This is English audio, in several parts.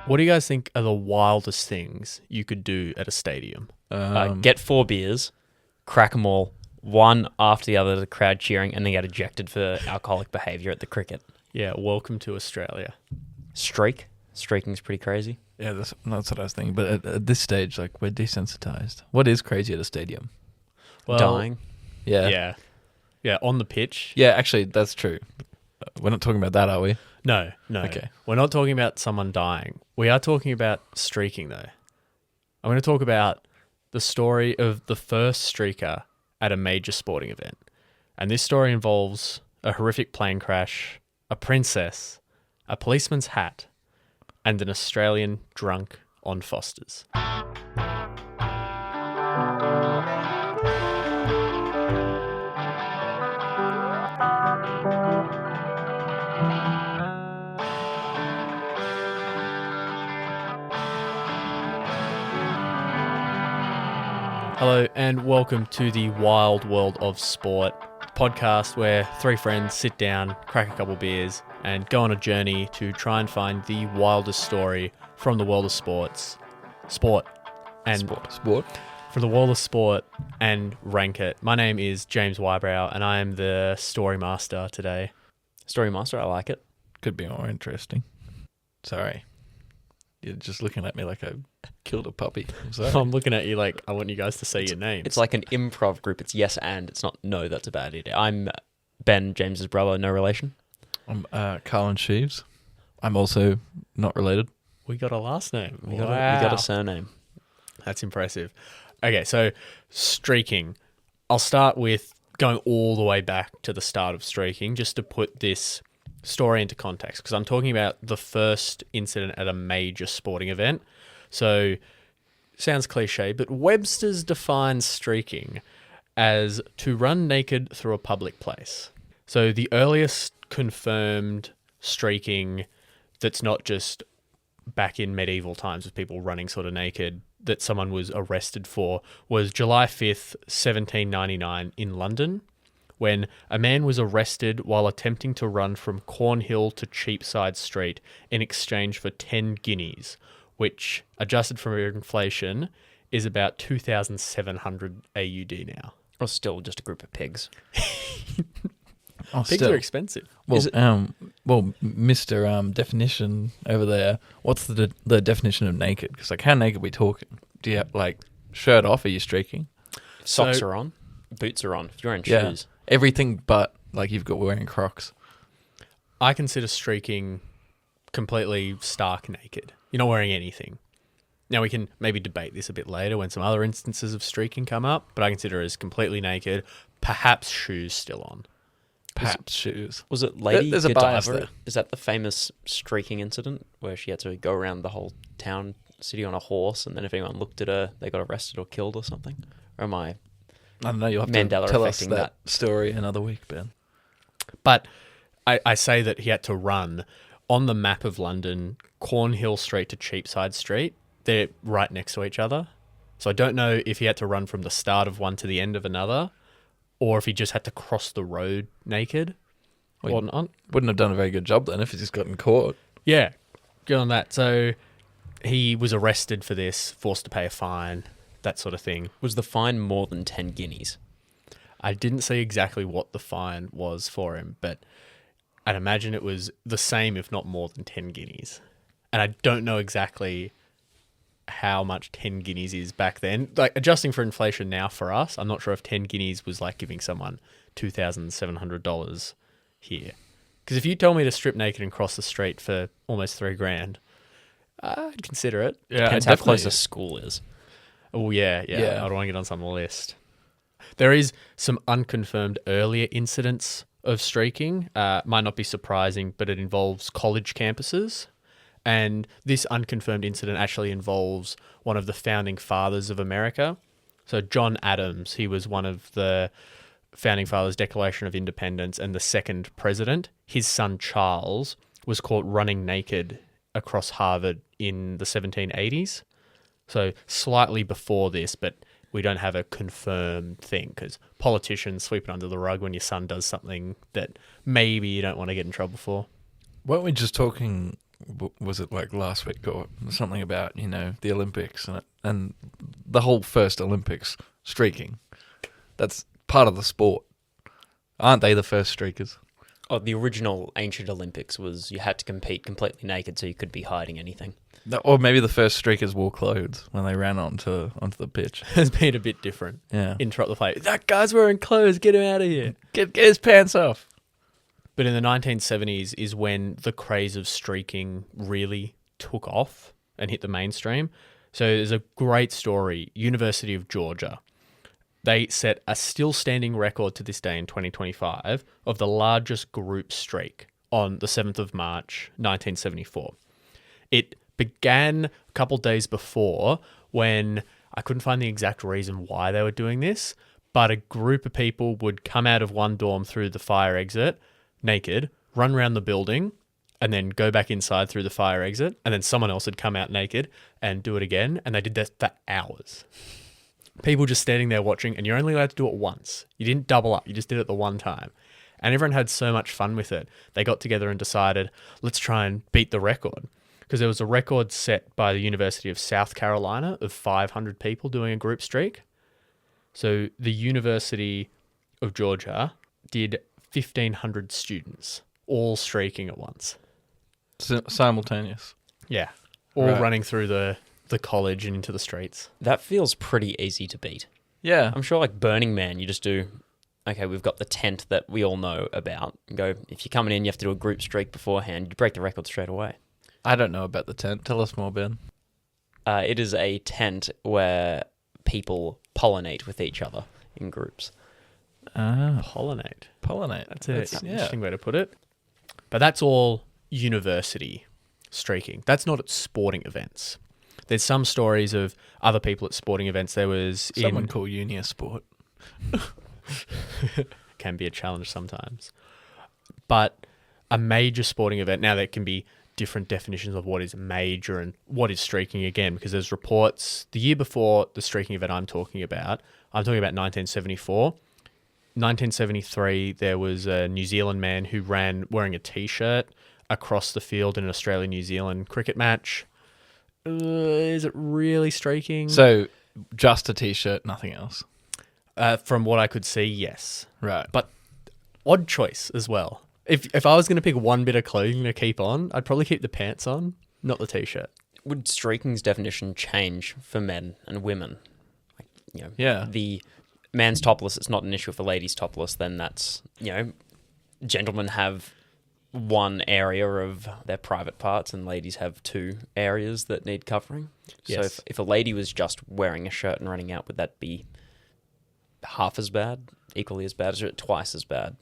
What do you guys think are the wildest things you could do at a stadium? Get 4 beers, crack them all, one after the other, the crowd cheering, and then get ejected for alcoholic behaviour at the cricket. Yeah, welcome to Australia. Streaking's pretty crazy. Yeah, that's what I was thinking. But at this stage, like, we're desensitized. What is crazy at a stadium? Well, Dying. Yeah, on the pitch. Yeah, actually, that's true. We're not talking about that, are we? No. Okay. We're not talking about someone dying. We are talking about streaking, though. I'm going to talk about the story of the first streaker at a major sporting event. And this story involves a horrific plane crash, a princess, a policeman's hat, and an Australian drunk on Foster's. Hello and welcome to the Wild World of Sport podcast where three friends sit down, crack a couple beers and go on a journey to try and find the wildest story from the world of sport. From the world of sport and rank it. My name is James Whybrow and I am the story master today. Story master, I like it. Could be more interesting. Sorry. You're just looking at me like I killed a puppy. I'm sorry. I'm looking at you like I want you guys to say your names. It's like an improv group. It's yes and. It's not no, that's a bad idea. I'm Ben, James's brother, no relation. I'm Carlin Sheaves. I'm also not related. We got a last name. We got a surname. That's impressive. Okay, so streaking. I'll start with going all the way back to the start of streaking just to put this story into context because I'm talking about the first incident at a major sporting event. So, sounds cliche, but Webster's defines streaking as to run naked through a public place. So, the earliest confirmed streaking that's not just back in medieval times with people running sort of naked that someone was arrested for was July 5th, 1799 in London, when a man was arrested while attempting to run from Cornhill to Cheapside Street in exchange for 10 guineas, which, adjusted for inflation, is about 2,700 AUD now. Or still just a group of pigs. Pigs are expensive. Well, Mr. Definition over there, what's the definition of naked? Because, like, how naked are we talking? Do you have, like, shirt off? Are you streaking? Socks are on. Boots are on. If you're wearing shoes. Everything but, like, you've got wearing Crocs. I consider streaking completely stark naked. You're not wearing anything. Now, we can maybe debate this a bit later when some other instances of streaking come up, but I consider it as completely naked, perhaps shoes still on. Perhaps shoes. Was it Lady There's a bias Godiva? there. Is that the famous streaking incident where she had to go around the whole town, city on a horse, and then if anyone looked at her, they got arrested or killed or something? Or am I don't know. You'll have Mandela to tell us affecting that story another week, Ben. But I say that he had to run on the map of London, Cornhill Street to Cheapside Street. They're right next to each other. So I don't know if he had to run from the start of one to the end of another, or if he just had to cross the road naked. Or not. Wouldn't have done a very good job then if he just gotten caught. Yeah, good on that. So he was arrested for this, forced to pay a fine, that sort of thing. Was the fine more than 10 guineas? I didn't see exactly what the fine was for him, but I'd imagine it was the same, if not more than 10 guineas. And I don't know exactly how much 10 guineas is back then. Like, adjusting for inflation now for us, I'm not sure if 10 guineas was like giving someone $2,700 here. Because if you tell me to strip naked and cross the street for almost $3,000, I'd consider it. Yeah, Depends how close a school is. Oh, yeah. I don't want to get on some list. There is some unconfirmed earlier incidents of streaking. Might not be surprising, but it involves college campuses. And this unconfirmed incident actually involves one of the founding fathers of America. So John Adams, he was one of the founding fathers' Declaration of Independence and the second president. His son Charles was caught running naked across Harvard in the 1780s. So slightly before this, but we don't have a confirmed thing because politicians sweep it under the rug when your son does something that maybe you don't want to get in trouble for. Weren't we just talking was it like last week or something about, the Olympics and the whole first Olympics streaking. That's part of the sport. Aren't they the first streakers? Oh, the original ancient Olympics was you had to compete completely naked so you could be hiding anything. Or maybe the first streakers wore clothes when they ran onto the pitch. It's been a bit different. Yeah. Interrupt the play. That guy's wearing clothes. Get him out of here. Get his pants off. But in the 1970s is when the craze of streaking really took off and hit the mainstream. So there's a great story. University of Georgia. They set a still standing record to this day in 2025 of the largest group streak on the 7th of March, 1974. It began a couple days before when I couldn't find the exact reason why they were doing this, but a group of people would come out of one dorm through the fire exit naked, run around the building, and then go back inside through the fire exit, and then someone else would come out naked and do it again, and they did that for hours. People just standing there watching, and you're only allowed to do it once. You didn't double up, you just did it the one time. And everyone had so much fun with it. They got together and decided, let's try and beat the record. Because there was a record set by the University of South Carolina of 500 people doing a group streak. So the University of Georgia did 1,500 students, all streaking at once. Simultaneous. Yeah. All Right. running through the college and into the streets. That feels pretty easy to beat. Yeah. I'm sure like Burning Man, you just do, okay, we've got the tent that we all know about. And go, if you're coming in, you have to do a group streak beforehand. You break the record straight away. I don't know about the tent. Tell us more, Ben. It is a tent where people pollinate with each other in groups. Pollinate. Pollinate. That's an interesting way to put it. But that's all university streaking. That's not at sporting events. There's some stories of other people at sporting events. There was Someone call uni a sport. Can be a challenge sometimes. But a major sporting event, now there can be different definitions of what is major and what is streaking again, because there's reports the year before the streaking event I'm talking about 1974. 1973, there was a New Zealand man who ran wearing a T-shirt across the field in an Australia-New Zealand cricket match. Is it really streaking? So just a T-shirt, nothing else. From what I could see, yes. Right. But odd choice as well. If I was going to pick one bit of clothing to keep on, I'd probably keep the pants on, not the T-shirt. Would streaking's definition change for men and women? Like, Yeah. The man's topless, it's not an issue. If a lady's topless, then that's, gentlemen have one area of their private parts and ladies have two areas that need covering. Yes. So if a lady was just wearing a shirt and running out, would that be half as bad, equally as bad, or is it twice as bad?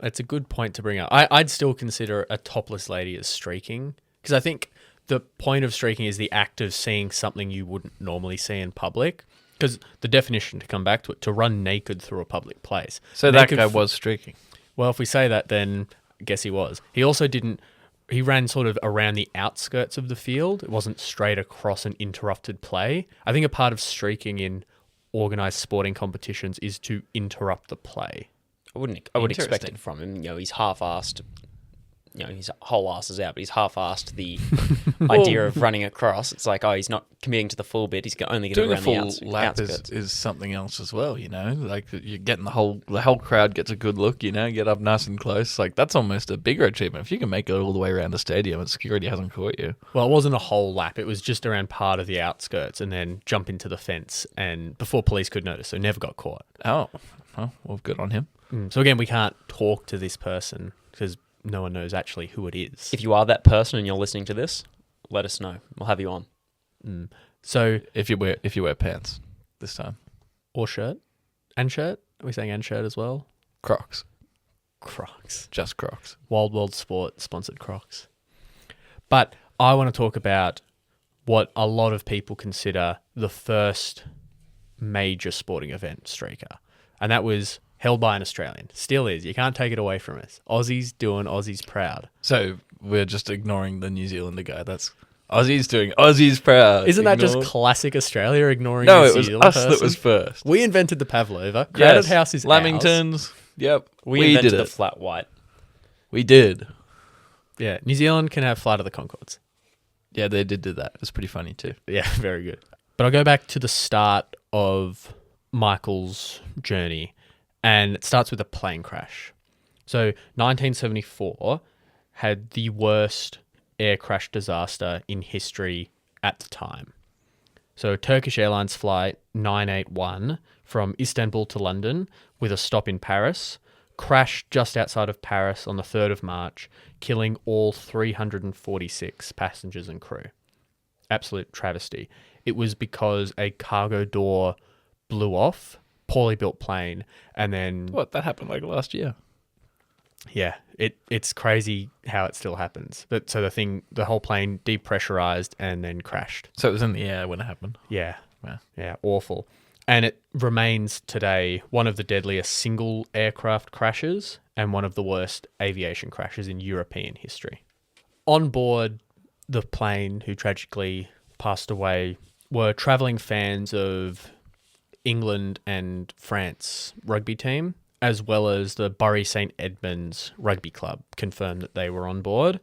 It's a good point to bring up. I'd still consider a topless lady as streaking, because I think the point of streaking is the act of seeing something you wouldn't normally see in public. Because the definition, to come back to it, to run naked through a public place. So that Naked guy was streaking. Well, if we say that, then I guess he was. He also didn't... He ran sort of around the outskirts of the field. It wasn't straight across an interrupted play. I think a part of streaking in organised sporting competitions is to interrupt the play. I would expect Interesting. it from him. He's half-assed. His whole ass is out, but he's half-assed the idea of running across. It's like, he's not committing to the full bit. He's only going to Doing a run full the lap outskirts. is something else as well, Like you're getting the whole crowd gets a good look, get up nice and close. Like that's almost a bigger achievement. If you can make it all the way around the stadium and security hasn't caught you. Well, it wasn't a whole lap. It was just around part of the outskirts and then jump into the fence and before police could notice. So never got caught. Oh, well, good on him. So again, we can't talk to this person because no one knows actually who it is. If you are that person and you're listening to this, let us know. We'll have you on. So If you wear pants this time, or shirt and shirt. Are we saying and shirt as well? Crocs, Crocs. just Crocs. Wild World Sport sponsored Crocs. But I want to talk about what a lot of people consider the first major sporting event streaker. And that was held by an Australian. Still is. You can't take it away from us. Aussies doing Aussies proud. So we're just ignoring the New Zealander guy. That's Aussies doing Aussies proud. Isn't that just classic Australia ignoring No, the it New was Zealand us person? that was first. We invented the pavlova. Crowded House is ours. Lamingtons. Yep, We did invented it. the flat white. We did. Yeah, New Zealand can have Flight of the Conchords. Yeah, they did do that. It was pretty funny too. Yeah, very good. But I'll go back to the start of Michael's journey, and it starts with a plane crash. So 1974 had the worst air crash disaster in history at the time. So Turkish Airlines flight 981 from Istanbul to London with a stop in Paris crashed just outside of Paris on the 3rd of March, killing all 346 passengers and crew. Absolute travesty. It was because a cargo door blew off, poorly built plane, and then... What? That happened like last year. Yeah, it's crazy how it still happens. But so the whole plane depressurized and then crashed. So it was in the air when it happened. Yeah. Yeah. Yeah, awful. And it remains today one of the deadliest single aircraft crashes and one of the worst aviation crashes in European history. On board the plane, who tragically passed away, were travelling fans of England and France rugby team, as well as the Bury St Edmunds Rugby Club confirmed that they were on board.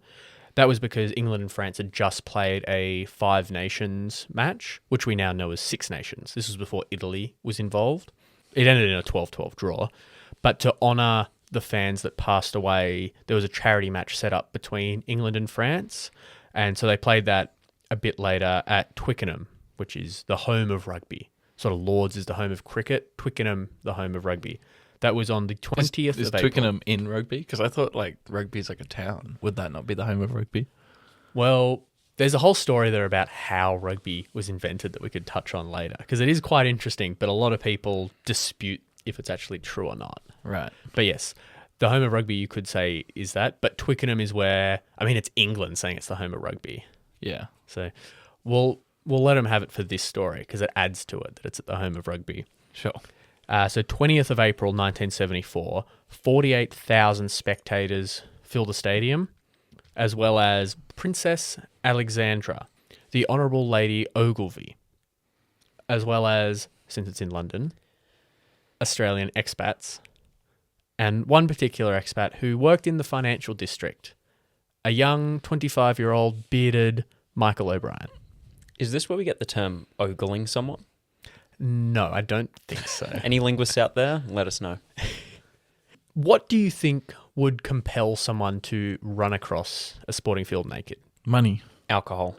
That was because England and France had just played a 5 Nations match, which we now know as 6 Nations. This was before Italy was involved. It ended in a 12-12 draw. But to honour the fans that passed away, there was a charity match set up between England and France. And so they played that a bit later at Twickenham, which is the home of rugby. Sort of Lords is the home of cricket, Twickenham the home of rugby. That was on the 20th of April. Is Twickenham in rugby? Because I thought like rugby is like a town. Would that not be the home of rugby? Well, there's a whole story there about how rugby was invented that we could touch on later, because it is quite interesting, but a lot of people dispute if it's actually true or not. Right. But yes, the home of rugby, you could say, is that. But Twickenham is where, I mean, it's England saying it's the home of rugby. Yeah. So we'll let them have it for this story because it adds to it that it's at the home of rugby. Sure. So 20th of April 1974, 48,000 spectators filled the stadium, as well as Princess Alexandra, the Honourable Lady Ogilvy, as well as, since it's in London, Australian expats, and one particular expat who worked in the financial district, a young 25-year-old bearded Michael O'Brien. Is this where we get the term ogling someone? No, I don't think so. Any linguists out there? Let us know. What do you think would compel someone to run across a sporting field naked? Money. Alcohol.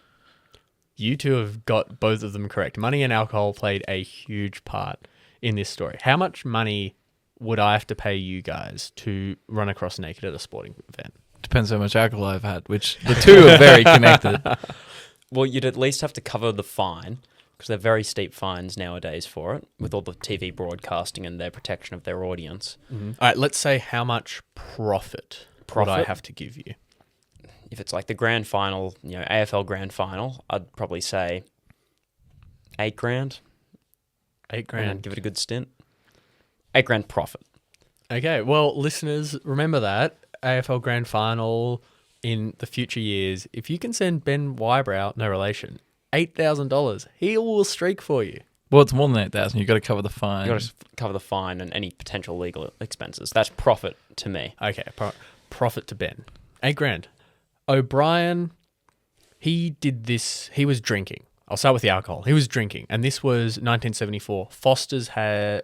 You two have got both of them correct. Money and alcohol played a huge part in this story. How much money would I have to pay you guys to run across naked at a sporting event? Depends how much alcohol I've had, which the two are very connected. Well, you'd at least have to cover the fine, because they're very steep fines nowadays for it, with all the TV broadcasting and their protection of their audience. Mm-hmm. All right, let's say how much profit would I have to give you? If it's like the grand final, AFL grand final, I'd probably say $8,000. $8,000. And give it a good stint. $8,000 profit. Okay, well, listeners, remember that. AFL grand final in the future years. If you can send Ben Whybrow, no relation, $8,000, he will streak for you. Well, it's more than 8,000. You've got to cover the fine. You've got to cover the fine and any potential legal expenses. That's profit to me. Okay, profit to Ben. $8,000. O'Brien, he did this. He was drinking. I'll start with the alcohol. He was drinking, and this was 1974. Foster's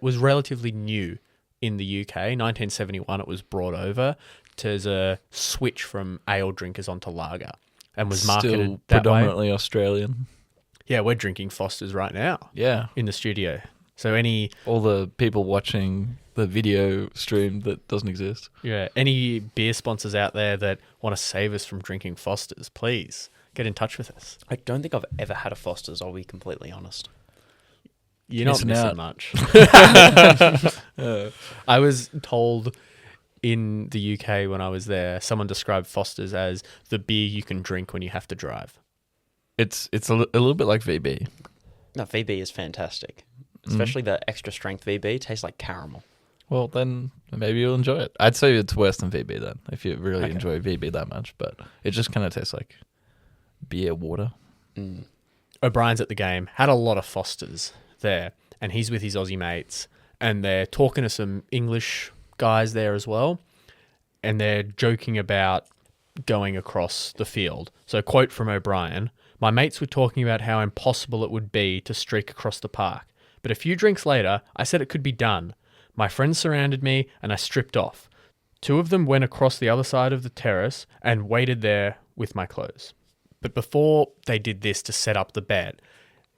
was relatively new in the UK. 1971, it was brought over as a switch from ale drinkers onto lager, and was marketed Still that predominantly way. Australian. Yeah, we're drinking Foster's right now. Yeah. In the studio. So all the people watching the video stream that doesn't exist. Yeah, any beer sponsors out there that want to save us from drinking Foster's, please get in touch with us. I don't think I've ever had a Foster's, I'll be completely honest. You're not missing much. I was told in the UK when I was there, someone described Foster's as the beer you can drink when you have to drive. It's a little bit like VB. No, VB is fantastic. Especially the extra strength VB tastes like caramel. Well, then maybe you'll enjoy it. I'd say it's worse than VB then, if you really enjoy VB that much. But it just kind of tastes like beer water. Mm. O'Brien's at the game, had a lot of Fosters there, and he's with his Aussie mates, and they're talking to some English guys there as well, and they're joking about going across the field. So, quote from O'Brien, "My mates were talking about how impossible it would be to streak across the park. But a few drinks later, I said it could be done. My friends surrounded me and I stripped off. Two of them went across the other side of the terrace and waited there with my clothes." But before they did this to set up the bet,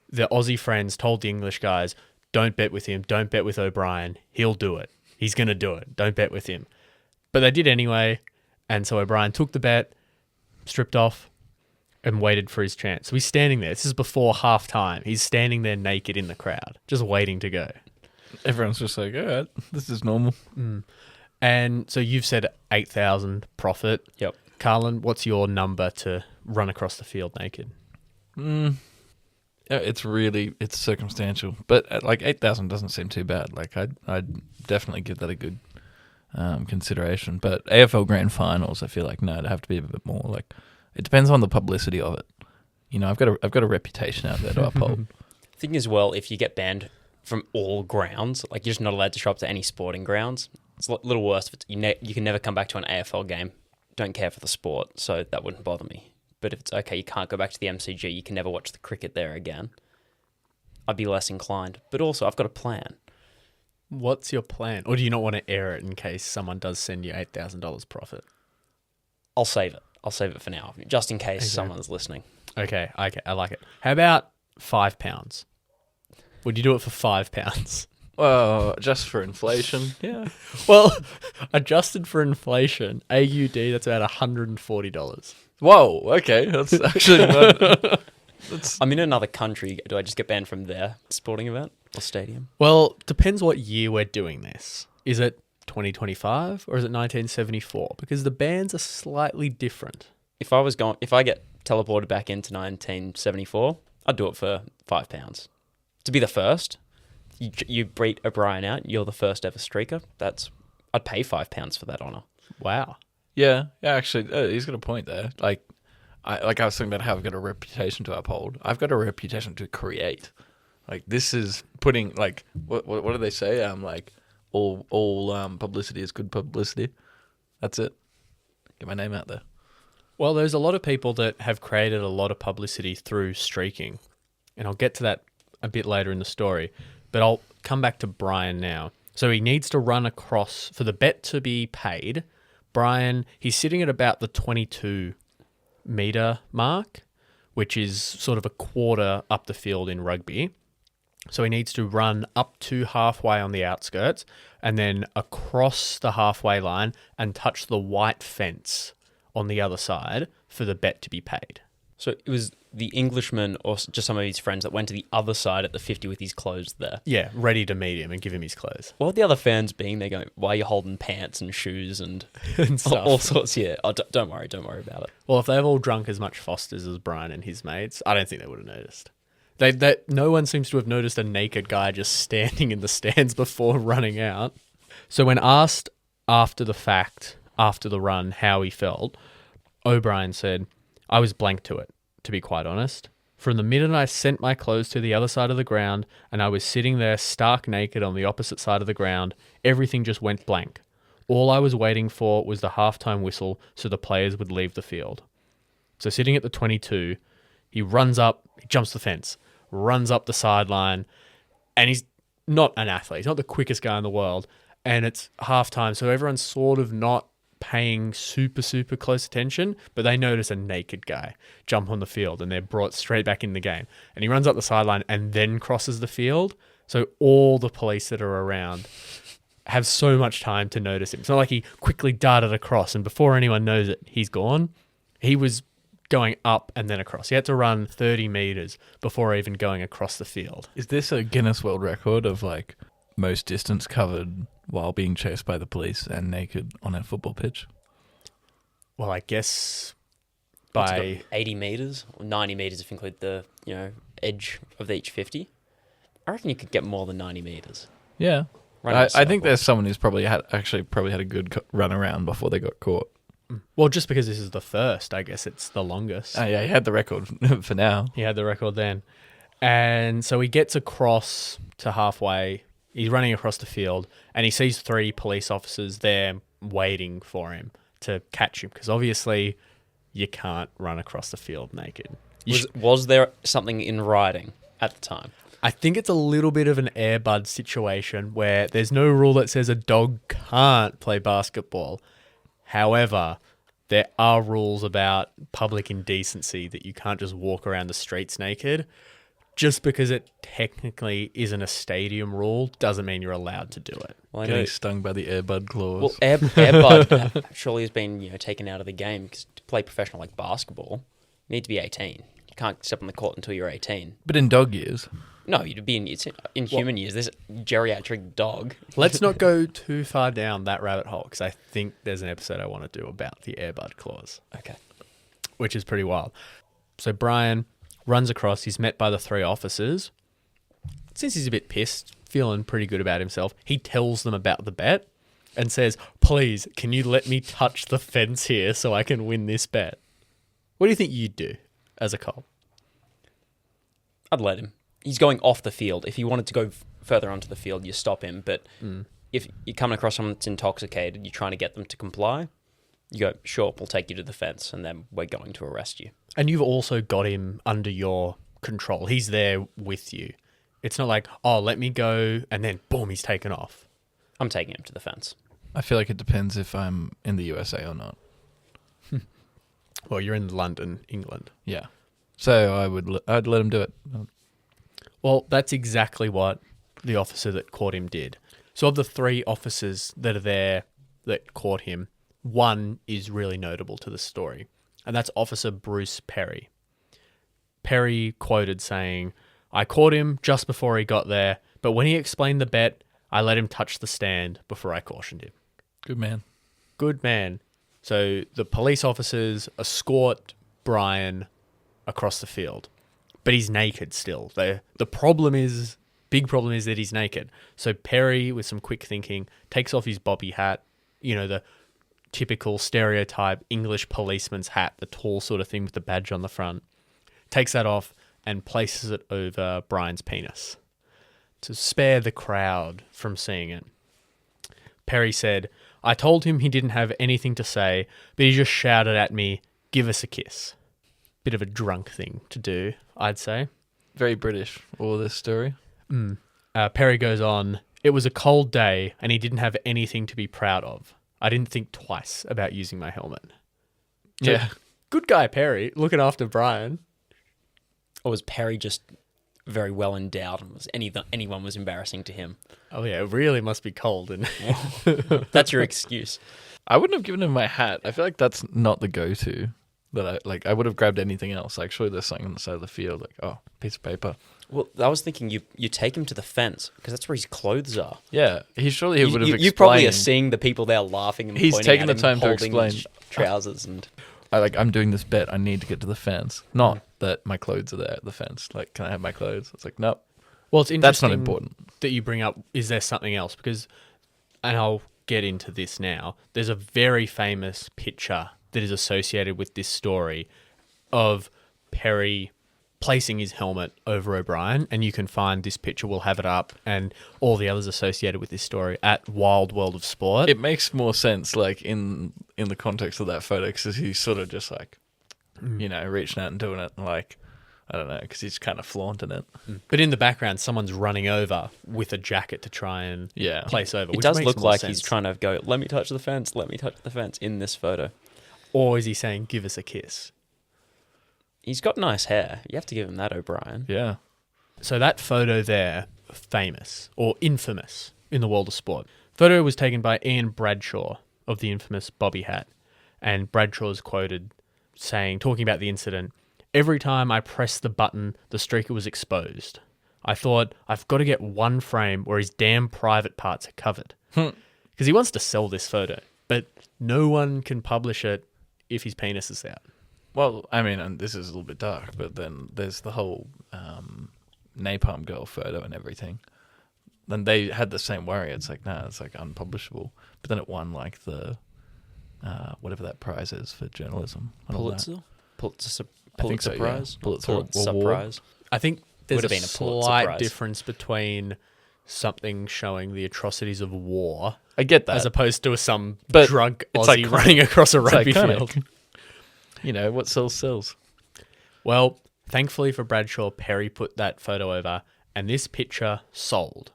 the Aussie friends told the English guys, "Don't bet with him. Don't bet with O'Brien. He'll do it. He's going to do it. Don't bet with him." But they did anyway. And so O'Brien took the bet, stripped off, and waited for his chance. So he's standing there. This is before half time. He's standing there naked in the crowd, just waiting to go. Everyone's just like, all right, this is normal. And so you've said 8,000 profit. Yep. Carlin, what's your number to run across the field naked? Yeah, it's circumstantial, but like 8,000 doesn't seem too bad. Like I'd definitely give that a good consideration. But AFL Grand Finals, I feel like no, it'd have to be a bit more. Like it depends on the publicity of it. You know, I've got a reputation out there to uphold. Thing as well, if you get banned from all grounds, like you're just not allowed to show up to any sporting grounds. It's a little worse if you can never come back to an AFL game. Don't care for the sport, so that wouldn't bother me. But if it's okay, you can't go back to the MCG, you can never watch the cricket there again, I'd be less inclined. But also, I've got a plan. What's your plan? Or do you not want to air it in case someone does send you $8,000 profit? I'll save it. I'll save it for now, just in case someone's listening. Okay, I like it. How about £5? Would you do it for £5? Well, just for inflation, yeah. Well, adjusted for inflation, AUD, that's about $140. Whoa, okay, that's actually I'm in another country. Do I just get banned from their sporting event or stadium? Well, depends what year we're doing this. Is it 2025 or is it 1974? Because the bans are slightly different. If I get teleported back into 1974, I'd do it for £5 to be the first. You beat O'Brien out. You're the first ever streaker. I'd pay £5 for that honour. Wow. Yeah, actually, he's got a point there. I was talking about how I've got a reputation to uphold. I've got a reputation to create. Like this is putting like what do they say? Like all publicity is good publicity. That's it. Get my name out there. Well, there's a lot of people that have created a lot of publicity through streaking, and I'll get to that a bit later in the story. But I'll come back to Brian now. So he needs to run across for the bet to be paid. Brian, he's sitting at about the 22-metre mark, which is sort of a quarter up the field in rugby. So he needs to run up to halfway on the outskirts and then across the halfway line and touch the white fence on the other side for the bet to be paid. So it was the Englishman or just some of his friends that went to the other side at the 50 with his clothes there. Yeah, ready to meet him and give him his clothes. What would the other fans being? They're going, why are you holding pants and shoes and, And stuff. all sorts? Yeah, don't worry about it. Well, if they've all drunk as much Fosters as Brian and his mates, I don't think they would have noticed. No one seems to have noticed a naked guy just standing in the stands before running out. So when asked after the fact, after the run, how he felt, O'Brien said, "I was blank to it, to be quite honest. From the minute I sent my clothes to the other side of the ground and I was sitting there stark naked on the opposite side of the ground, everything just went blank. All I was waiting for was the halftime whistle so the players would leave the field." So sitting at the 22, he runs up, he jumps the fence, runs up the sideline, and he's not an athlete. He's not the quickest guy in the world, and it's halftime, so everyone's sort of not paying super, super close attention, but they notice a naked guy jump on the field and they're brought straight back in the game. And he runs up the sideline and then crosses the field. So all the police that are around have so much time to notice him. It's not like he quickly darted across and before anyone knows it, he's gone. He was going up and then across. He had to run 30 meters before even going across the field. Is this a Guinness World Record of like most distance covered while being chased by the police and naked on a football pitch? Well, I guess What's it by got, 80 metres or 90 metres if you include the edge of each 50. I reckon you could get more than 90 metres. Yeah. Running a I think circle. there's someone who's probably had a good run around before they got caught. well, just because this is the first, I guess it's the longest. Oh, yeah, he had the record for now. He had the record then. And so he gets across to halfway. He's running across the field and he sees 3 police officers there waiting for him to catch him because obviously you can't run across the field naked. Was there something in writing at the time? I think it's a little bit of an Air Bud situation where there's no rule that says a dog can't play basketball. However, there are rules about public indecency that you can't just walk around the streets naked. Just because it technically isn't a stadium rule doesn't mean you're allowed to do it. Well, I Getting know. stung by the Air Bud claws. Well, Air Bud surely has been taken out of the game because to play professional like basketball, you need to be 18. You can't step on the court until you're 18. But in dog years. No, you'd be in human years. This geriatric dog. Let's not go too far down that rabbit hole because I think there's an episode I want to do about the Air Bud claws, Okay. which is pretty wild. So Brian runs across. He's met by the 3 officers. Since he's a bit pissed, feeling pretty good about himself, he tells them about the bet and says, please, can you let me touch the fence here so I can win this bet? What do you think you'd do as a cop? I'd let him. He's going off the field. If he wanted to go further onto the field, you stop him. But if you're coming across someone that's intoxicated, you're trying to get them to comply, you go, sure, we'll take you to the fence, and then we're going to arrest you. And you've also got him under your control. He's there with you. It's not like, oh, let me go, and then boom, he's taken off. I'm taking him to the fence. I feel like it depends if I'm in the USA or not. Well, you're in London, England. Yeah. So I'd let him do it. Well, that's exactly what the officer that caught him did. So of the 3 officers that are there that caught him, one is really notable to the story, and that's Officer Bruce Perry. Perry quoted saying, I caught him just before he got there, but when he explained the bet, I let him touch the stand before I cautioned him. Good man. Good man. So the police officers escort Brian across the field, but he's naked still. The big problem is that he's naked. So Perry, with some quick thinking, takes off his bobby hat, the typical stereotype English policeman's hat, the tall sort of thing with the badge on the front, takes that off and places it over Brian's penis to spare the crowd from seeing it. Perry said, I told him he didn't have anything to say, but he just shouted at me, give us a kiss. Bit of a drunk thing to do, I'd say. Very British, all this story. Perry goes on, it was a cold day and he didn't have anything to be proud of. I didn't think twice about using my helmet. So, Yeah. Good guy, Perry, looking after Brian. Or was Perry just very well endowed and was anyone was embarrassing to him? Oh yeah, it really must be cold. And That's your excuse. I wouldn't have given him my hat. I feel like that's not the go-to. I would have grabbed anything else. Like, surely there's something on the side of the field. Like, oh, piece of paper. Well, I was thinking you take him to the fence because that's where his clothes are. Yeah, he would have explained. You probably are seeing the people there laughing and He's pointing taken at the him, time to holding explain. his trousers and. I'm doing this bet. I need to get to the fence. Not that my clothes are there at the fence. Like, can I have my clothes? It's like, nope. well, it's interesting That's not important. that you bring up, is there something else? Because, and I'll get into this now, there's a very famous picture that is associated with this story of Perry placing his helmet over O'Brien, and you can find this picture, we'll have it up, and all the others associated with this story at Wild World of Sport. It makes more sense, like, in the context of that photo, because he's sort of just like, reaching out and doing it, like, I don't know, because he's kind of flaunting it. But in the background, someone's running over with a jacket to try and Yeah. place over. It which does makes look more like sense. he's trying to go, let me touch the fence in this photo. Or is he saying, give us a kiss? He's got nice hair. You have to give him that, O'Brien. Yeah. So that photo there, famous or infamous in the world of sport. Photo was taken by Ian Bradshaw of the infamous Bobby hat. And Bradshaw's quoted saying, talking about the incident, every time I pressed the button, the streaker was exposed. I thought, I've got to get one frame where his damn private parts are covered. Because he wants to sell this photo, but no one can publish it if his penis is out. Well, I mean, and this is a little bit dark, but then there's the whole Napalm Girl photo and everything. Then they had the same worry. It's like, nah, it's like unpublishable. But then it won like the whatever that prize is for journalism. and all that. Pulitzer I think so, yeah. Prize? Pulitzer Pulitzer Award. Prize. I think there's Would have a been a Pulitzer slight Prize. difference between something showing the atrocities of war, I get that. as opposed to some But drunk it's Aussie iconic. running across a It's rugby iconic. field. You know, what sells. Well, thankfully for Bradshaw, Perry put that photo over, and this picture sold.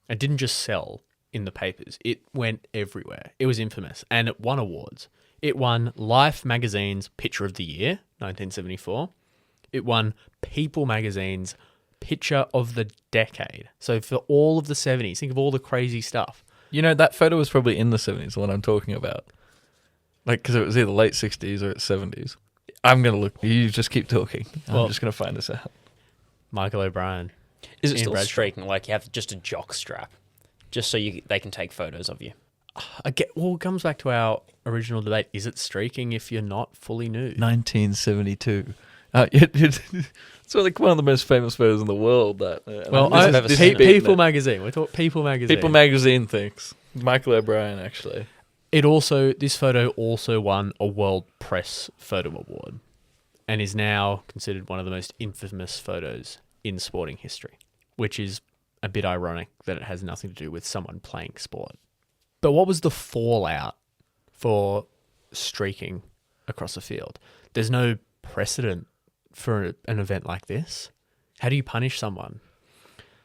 It didn't just sell in the papers. It went everywhere. It was infamous, and it won awards. It won Life magazine's Picture of the Year, 1974. It won People magazine's Picture of the Decade. So for all of the 70s, think of all the crazy stuff. You know, that photo was probably in the 70s, the one I'm talking about. Like, because it was either late 60s or 70s. I'm going to look. You just keep talking. Well- I'm just going to find this out. Michael O'Brien. Is it Ian still Bradshaw. streaking? Like you have just a jock strap, just so they can take photos of you. Well, it comes back to our original debate. Is it streaking if you're not fully nude? 1972. It's like one of the most famous photos in the world. That Well, I've never seen it. People magazine. We thought People magazine. People magazine thinks Michael O'Brien actually. This photo also won a World Press Photo Award and is now considered one of the most infamous photos in sporting history, which is a bit ironic that it has nothing to do with someone playing sport. But what was the fallout for streaking across a field? There's no precedent for an event like this. How do you punish someone?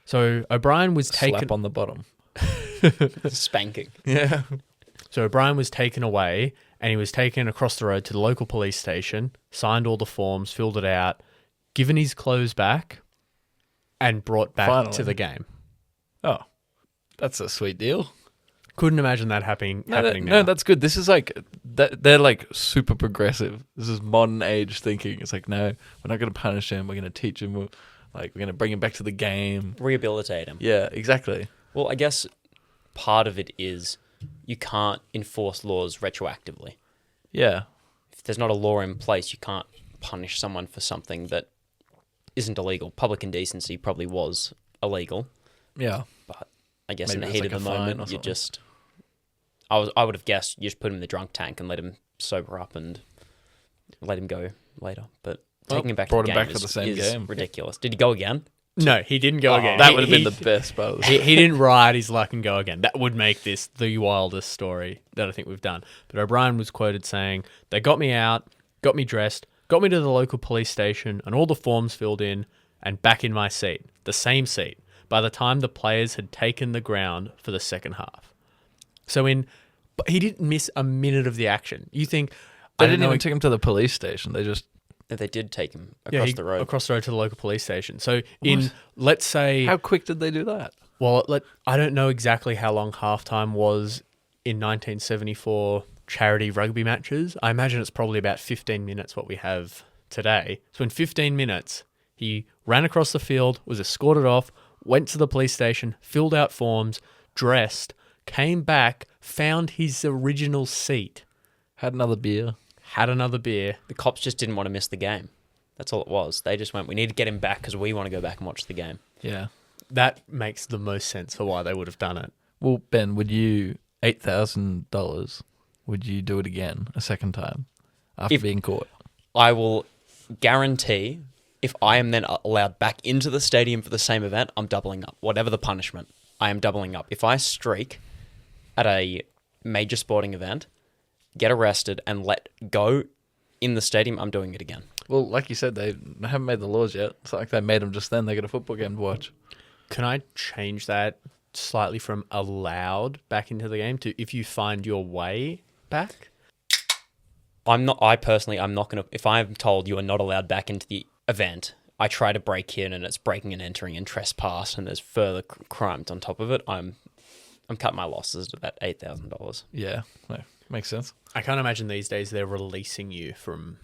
So O'Brien was taken... Slap on the bottom. Spanking. Yeah. So O'Brien was taken away, and he was taken across the road to the local police station, signed all the forms, filled it out, given his clothes back, and brought back Finally. to the game. Oh, that's a sweet deal. Couldn't imagine that happening now. No, that's good. This is like they're like super progressive. This is modern age thinking. It's like, no, we're not going to punish him. We're going to teach him. We're going to bring him back to the game. Rehabilitate him. Yeah, exactly. Well, I guess part of it is you can't enforce laws retroactively. Yeah. If there's not a law in place, you can't punish someone for something that isn't illegal. Public indecency probably was illegal, Yeah. but I guess Maybe in the there's heat like of the a fine or moment, you something. just... I would have guessed you just put him in the drunk tank and let him sober up and let him go later. But taking him back to the brought him game back for is, the same is game. ridiculous. Did he go again? No, he didn't go again. That He- would have been he- the best part of the he didn't ride his luck and go again. That would make this the wildest story that I think we've done. But O'Brien was quoted saying, "They got me out, got me dressed, got me to the local police station and all the forms filled in and back in my seat, the same seat, by the time the players had taken the ground for the second half." But he didn't miss a minute of the action. You think... They I don't didn't know even take him to the police station. They just... They did take him yeah, across the road. Across the road to the local police station. So let's say... How quick did they do that? Well, I don't know exactly how long halftime was in 1974 charity rugby matches. I imagine it's probably about 15 minutes what we have today. So in 15 minutes, he ran across the field, was escorted off, went to the police station, filled out forms, dressed, came back, found his original seat, Had another beer. had another beer. The cops just didn't want to miss the game. That's all it was. They just went, we need to get him back because we want to go back and watch the game. Yeah. That makes the most sense for why they would have done it. Well, Ben, would you... $8,000, would you do it again a second time after being caught? I will guarantee if I am then allowed back into the stadium for the same event, I'm doubling up. Whatever the punishment, I am doubling up. If I streak at a major sporting event, get arrested and let go in the stadium, I'm doing it again. Well, like you said, they haven't made the laws yet. It's not like they made them just then. They got a football game to watch. Can I change that slightly from allowed back into the game to if you find your way back? I'm not going to, if I'm told you are not allowed back into the event, I try to break in and it's breaking and entering and trespass and there's further crimes on top of it, I'm cutting my losses to about $8,000. Yeah, no, makes sense. I can't imagine these days they're releasing you from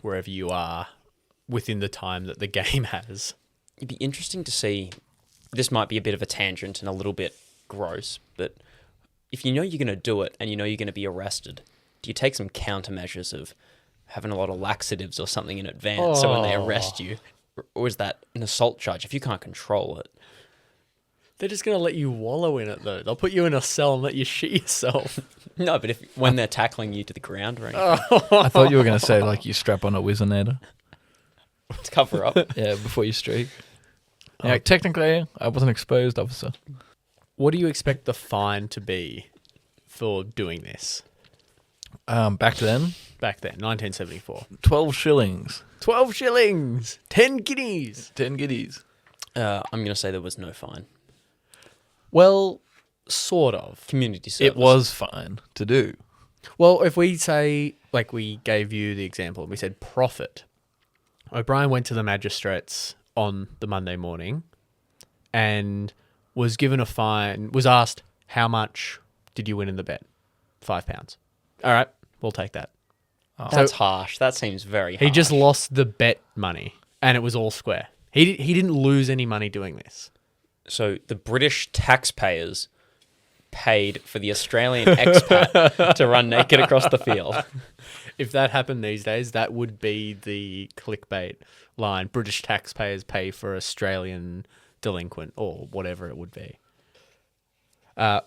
wherever you are within the time that the game has. It'd be interesting to see, this might be a bit of a tangent and a little bit gross, but if you know you're going to do it and you know you're going to be arrested, do you take some countermeasures of having a lot of laxatives or something in advance so when they arrest you, or is that an assault charge if you can't control it? They're just going to let you wallow in it, though. They'll put you in a cell and let you shit yourself. No, but when they're tackling you to the ground or anything, I thought you were going to say, like, you strap on a Whizzinator. to cover up. Yeah, before you streak. Yeah, technically, I wasn't exposed, officer. What do you expect the fine to be for doing this Back then, back then, 1974? 12 shillings, 12 shillings, 10 guineas. 10 guineas. I'm going to say there was no fine. Well, sort of. Community service. It was fine to do. Well, if we say, like we gave you the example, we said profit. O'Brien went to the magistrates on the Monday morning and was given a fine, was asked, how much did you win in the bet? £5. All right, we'll take that. That's harsh. That seems very harsh. He just lost the bet money and it was all square. He didn't lose any money doing this. So the British taxpayers paid for the Australian expat to run naked across the field. If that happened these days, that would be the clickbait line. British taxpayers pay for Australian delinquent, or whatever it would be.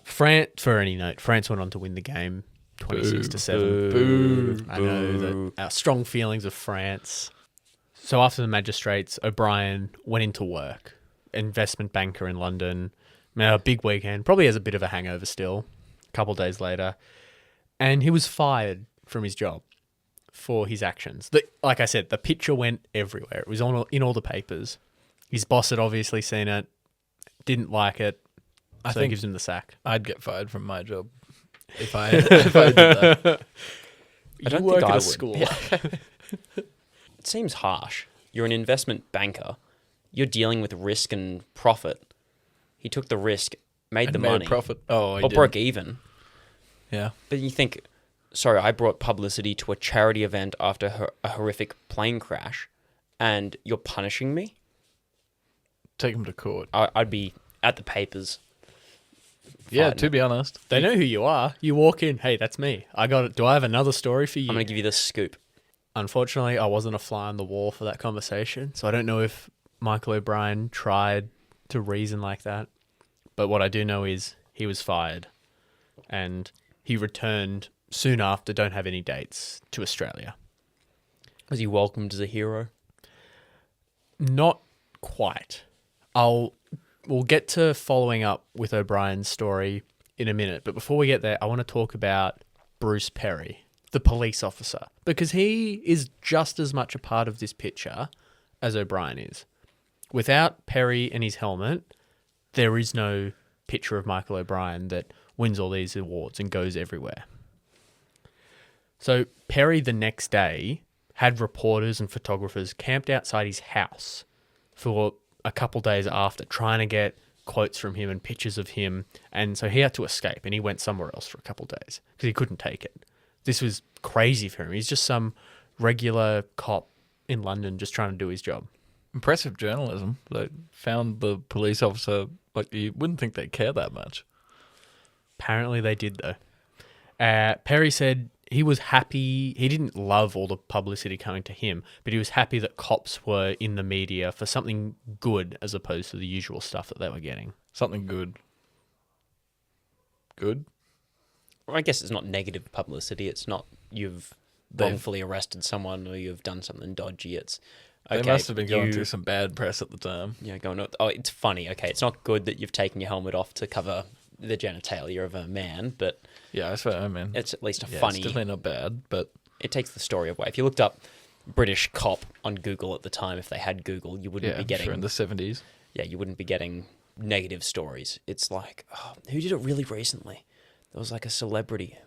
France, for any note, France went on to win the game 26-7. Boo. I know that our strong feelings of France. So after the magistrates, O'Brien went into work. Investment banker in London. A big weekend. Probably has a bit of a hangover still. A couple of days later. And he was fired from his job for his actions. Like I said, the picture went everywhere. It was in all the papers. His boss had obviously seen it. Didn't like it. I So he think gives him the sack. I'd get fired from my job if I did that. I don't You work think at I a would. school. It seems harsh. You're an investment banker. You're dealing with risk and profit. He took the risk, made the Made a money, profit. Oh, I or did. broke even. Yeah. But you think, sorry, I brought publicity to a charity event after a horrific plane crash, and you're punishing me? Take him to court. I'd be at the papers. Yeah, fighting to it. be honest. They know who you are. You walk in, hey, that's me. I got it. Do I have another story for you? I'm going to give you the scoop. Unfortunately, I wasn't a fly on the wall for that conversation, so I don't know if Michael O'Brien tried to reason like that. But what I do know is he was fired, and he returned soon after, don't have any dates, to Australia. Was he welcomed as a hero? Not quite. We'll get to following up with O'Brien's story in a minute, but before we get there, I want to talk about Bruce Perry, the police officer, because he is just as much a part of this picture as O'Brien is. Without Perry and his helmet, there is no picture of Michael O'Brien that wins all these awards and goes everywhere. So Perry the next day had reporters and photographers camped outside his house for a couple days after, trying to get quotes from him and pictures of him. And so he had to escape and he went somewhere else for a couple days because he couldn't take it. This was crazy for him. He's just some regular cop in London just trying to do his job. Impressive journalism. They found the police officer, like, you wouldn't think they'd care that much. Apparently they did, though. Perry said he was happy. He didn't love all the publicity coming to him, but he was happy that cops were in the media for something good as opposed to the usual stuff that they were getting. Something good. Good? Well, I guess it's not negative publicity. It's not you've wrongfully arrested someone or you've done something dodgy. It's okay, They must have been going through some bad press at the time. Yeah, going, oh, it's funny. Okay, it's not good that you've taken your helmet off to cover the genitalia of a man, but Yeah, that's what I mean. it's at least a Yeah, funny. It's definitely not bad, but It takes the story away. If you looked up British cop on Google at the time, if they had Google, you wouldn't yeah, be I'm getting. sure in the 70s. Yeah, you wouldn't be getting negative stories. It's like, oh, who did it really recently? There was like a celebrity.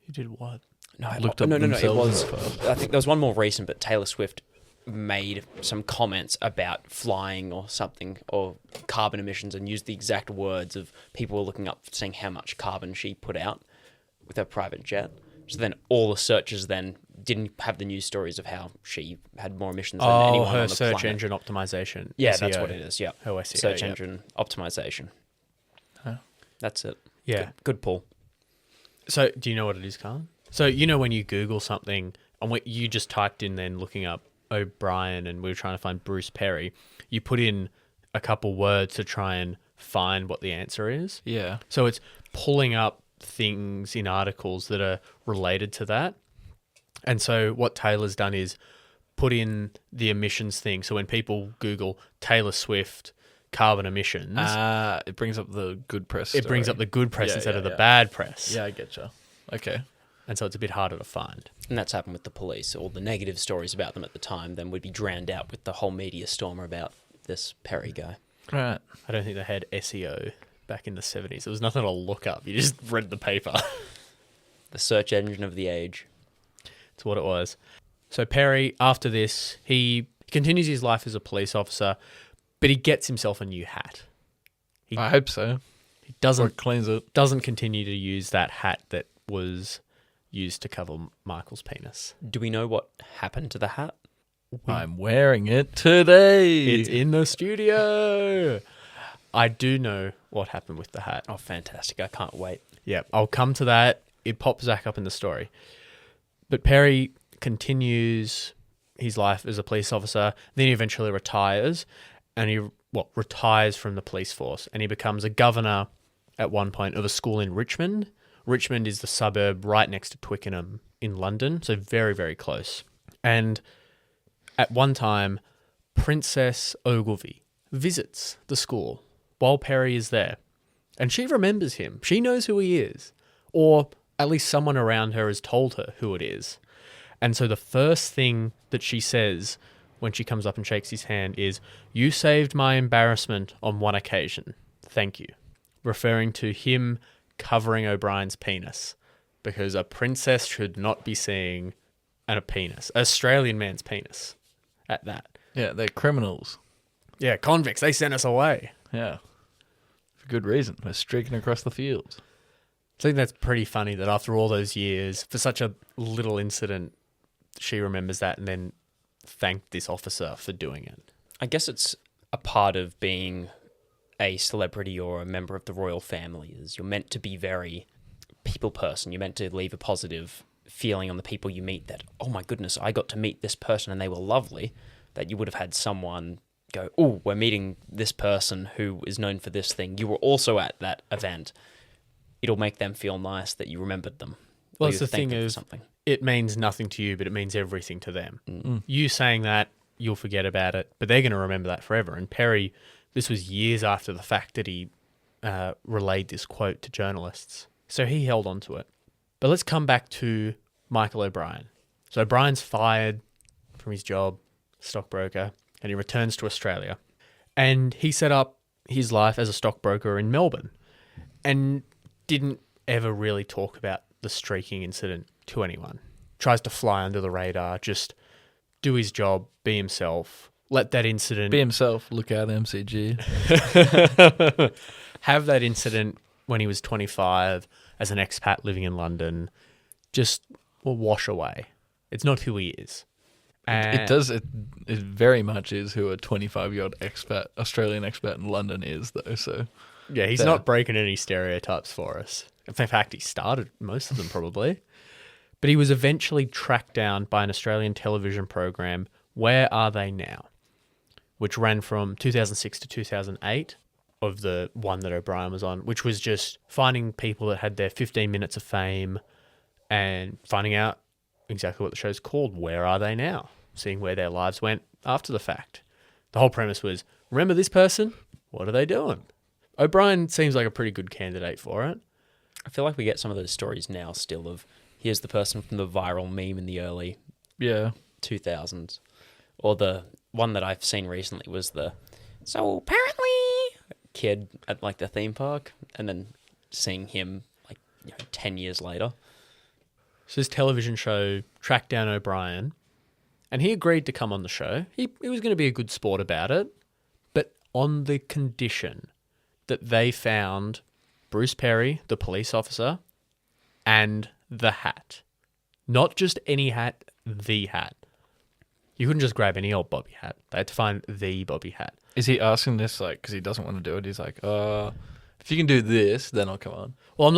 He did what? No, Looked up no. It themselves was. in the I think there was one more recent, but Taylor Swift made some comments about flying or something or carbon emissions and used the exact words of people were looking up seeing how much carbon she put out with her private jet. So then all the searchers then didn't have the news stories of how she had more emissions than anyone her on the search planet. engine optimization. Yeah, SEO. that's what it is. Yeah, Oh, SEO, search yeah. engine optimization. Huh. That's it. Yeah. Good pull. So, do you know what it is, Carlin? So, you know when you Google something, and you just typed in then looking up O'Brien and we were trying to find Bruce Perry, you put in a couple words to try and find what the answer is. Yeah. So, it's pulling up things in articles that are related to that. And so, what Taylor's done is put in the emissions thing. So when people Google Taylor Swift carbon emissions, It brings up the good press. it brings story. up the good press Yeah, instead yeah, of the yeah. bad press. Yeah, I get you. Okay. And so it's a bit harder to find. And that's happened with the police. All the negative stories about them at the time then would be drowned out with the whole media storm about this Perry guy. Right. I don't think they had SEO back in the 70s. There was nothing to look up. You just read the paper. The search engine of the age. That's what it was. So Perry, after this, he continues his life as a police officer, but he gets himself a new hat. I hope so. He Or doesn't cleans it. continue to use that hat that was used to cover Michael's penis. Do we know what happened to the hat? I'm wearing it today. It's in the studio. I do know what happened with the hat. Oh, fantastic. I can't wait. Yeah, I'll come to that. It pops back up in the story. But Perry continues his life as a police officer. Then he eventually retires. And he retires from the police force. And he becomes a governor at one point of a school in Richmond. Richmond is the suburb right next to Twickenham in London. So very, very close. And at one time, Princess Ogilvy visits the school while Perry is there. And she remembers him. She knows who he is. Or at least someone around her has told her who it is. And so the first thing that she says when she comes up and shakes his hand is, "You saved my embarrassment on one occasion. Thank you." Referring to him covering O'Brien's penis. Because a princess should not be seeing a penis. An Australian man's penis. At that. Yeah, they're criminals. Yeah, convicts. They sent us away. Yeah. For good reason. We're streaking across the fields. I think that's pretty funny that after all those years, for such a little incident, she remembers that and then thanked this officer for doing it. I guess it's a part of being a celebrity or a member of the royal family is you're meant to be very people person. You're meant to leave a positive feeling on the people you meet that, oh my goodness, I got to meet this person and they were lovely, that you would have had someone go, oh, we're meeting this person who is known for this thing. You were also at that event. It'll make them feel nice that you remembered them. Well, Or it's you the thanked thing them for of, something. it means nothing to you, but it means everything to them. You saying that, you'll forget about it, but they're going to remember that forever. And Perry, this was years after the fact that he relayed this quote to journalists. So he held on to it. But let's come back to Michael O'Brien. So O'Brien's fired from his job, stockbroker, and he returns to Australia. And he set up his life as a stockbroker in Melbourne and didn't ever really talk about the streaking incident to anyone. Tries to fly under the radar, just do his job, be himself, let that incident... Be himself, look out MCG. have that incident when he was 25 as an expat living in London just wash away. It's not who he is. It does. It very much is who a 25-year-old expat, Australian expat in London is, though. So Yeah, he's Fair. not breaking any stereotypes for us. In fact, he started most of them probably. But he was eventually tracked down by an Australian television program, Where Are They Now?, which ran from 2006 to 2008 of the one that O'Brien was on, which was just finding people that had their 15 minutes of fame and finding out exactly what the show's called, Where Are They Now?, seeing where their lives went after the fact. The whole premise was, remember this person? What are they doing? O'Brien seems like a pretty good candidate for it. I feel like we get some of those stories now still of, here's the person from the viral meme in the early yeah, 2000s. Or the one that I've seen recently was so apparently kid at like the theme park, and then seeing him like 10 years later. So this television show tracked down O'Brien, and he agreed to come on the show. He was going to be a good sport about it, but on the condition that they found Bruce Perry, the police officer, and the hat. Not just any hat, the hat. You couldn't just grab any old Bobby hat. They had to find the Bobby hat. is he asking this like because he doesn't want to do it? He's like, if you can do this, then I'll come on. Well,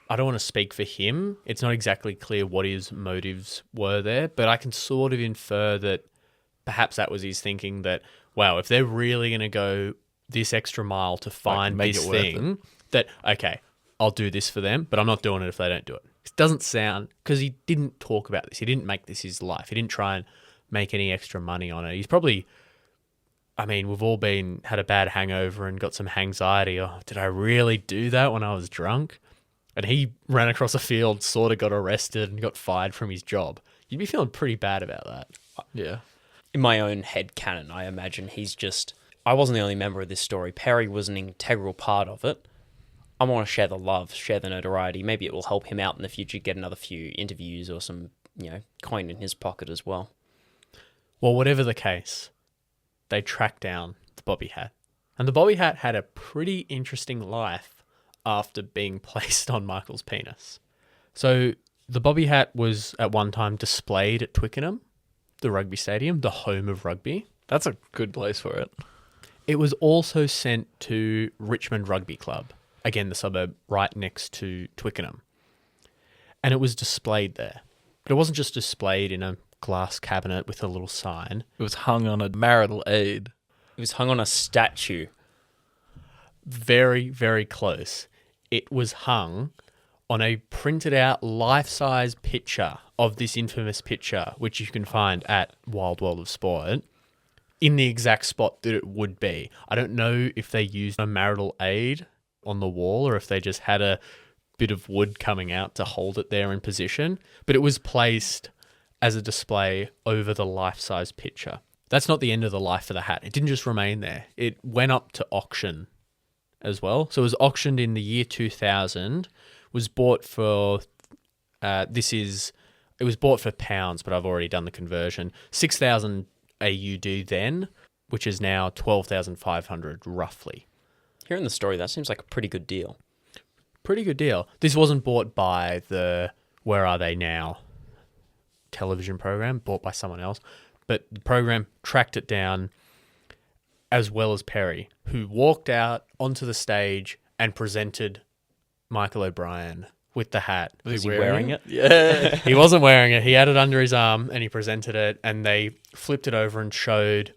I don't want to speak for him. It's not exactly clear what his motives were there, but I can sort of infer that perhaps that was his thinking that, wow, if they're really going to go this extra mile to find make this it worth thing, that, okay, I'll do this for them, but I'm not doing it if they don't do it. It doesn't sound, because he didn't talk about this. He didn't make this his life. He didn't try and make any extra money on it. He's probably, I mean, we've all had a bad hangover and got some anxiety. Oh, did I really do that when I was drunk? And he ran across a field, sort of got arrested and got fired from his job. You'd be feeling pretty bad about that. Yeah. In my own head canon, I imagine he's just... I wasn't the only member of this story. Perry was an integral part of it. I want to share the love, share the notoriety. Maybe it will help him out in the future, get another few interviews or some, coin in his pocket as well. Well, whatever the case, they tracked down the Bobby Hat. And the Bobby Hat had a pretty interesting life after being placed on Michael's penis. So the Bobby Hat was at one time displayed at Twickenham, the rugby stadium, the home of rugby. That's a good place for it. It was also sent to Richmond Rugby Club, again, the suburb right next to Twickenham. And it was displayed there. But it wasn't just displayed in a glass cabinet with a little sign. It was hung on a marital aid. It was hung on a statue. Very, very close. It was hung on a printed out life-size picture of this infamous picture, which you can find at Wild World of Sport, in the exact spot that it would be. I don't know if they used a marital aid on the wall or if they just had a bit of wood coming out to hold it there in position, but it was placed as a display over the life-size picture. That's not the end of the life of the hat. It didn't just remain there. It went up to auction as well. So it was auctioned in the year 2000, was bought for, it was bought for pounds, but I've already done the conversion. 6,000 AUD then, which is now 12,500 roughly. Hearing the story, that seems like a pretty good deal. Pretty good deal. This wasn't bought by the Where Are They Now television program, bought by someone else, but the program tracked it down, as well as Perry, who walked out onto the stage and presented Michael O'Brien with the hat. Was he wearing it? Yeah. He wasn't wearing it. He had it under his arm and he presented it, and they flipped it over and showed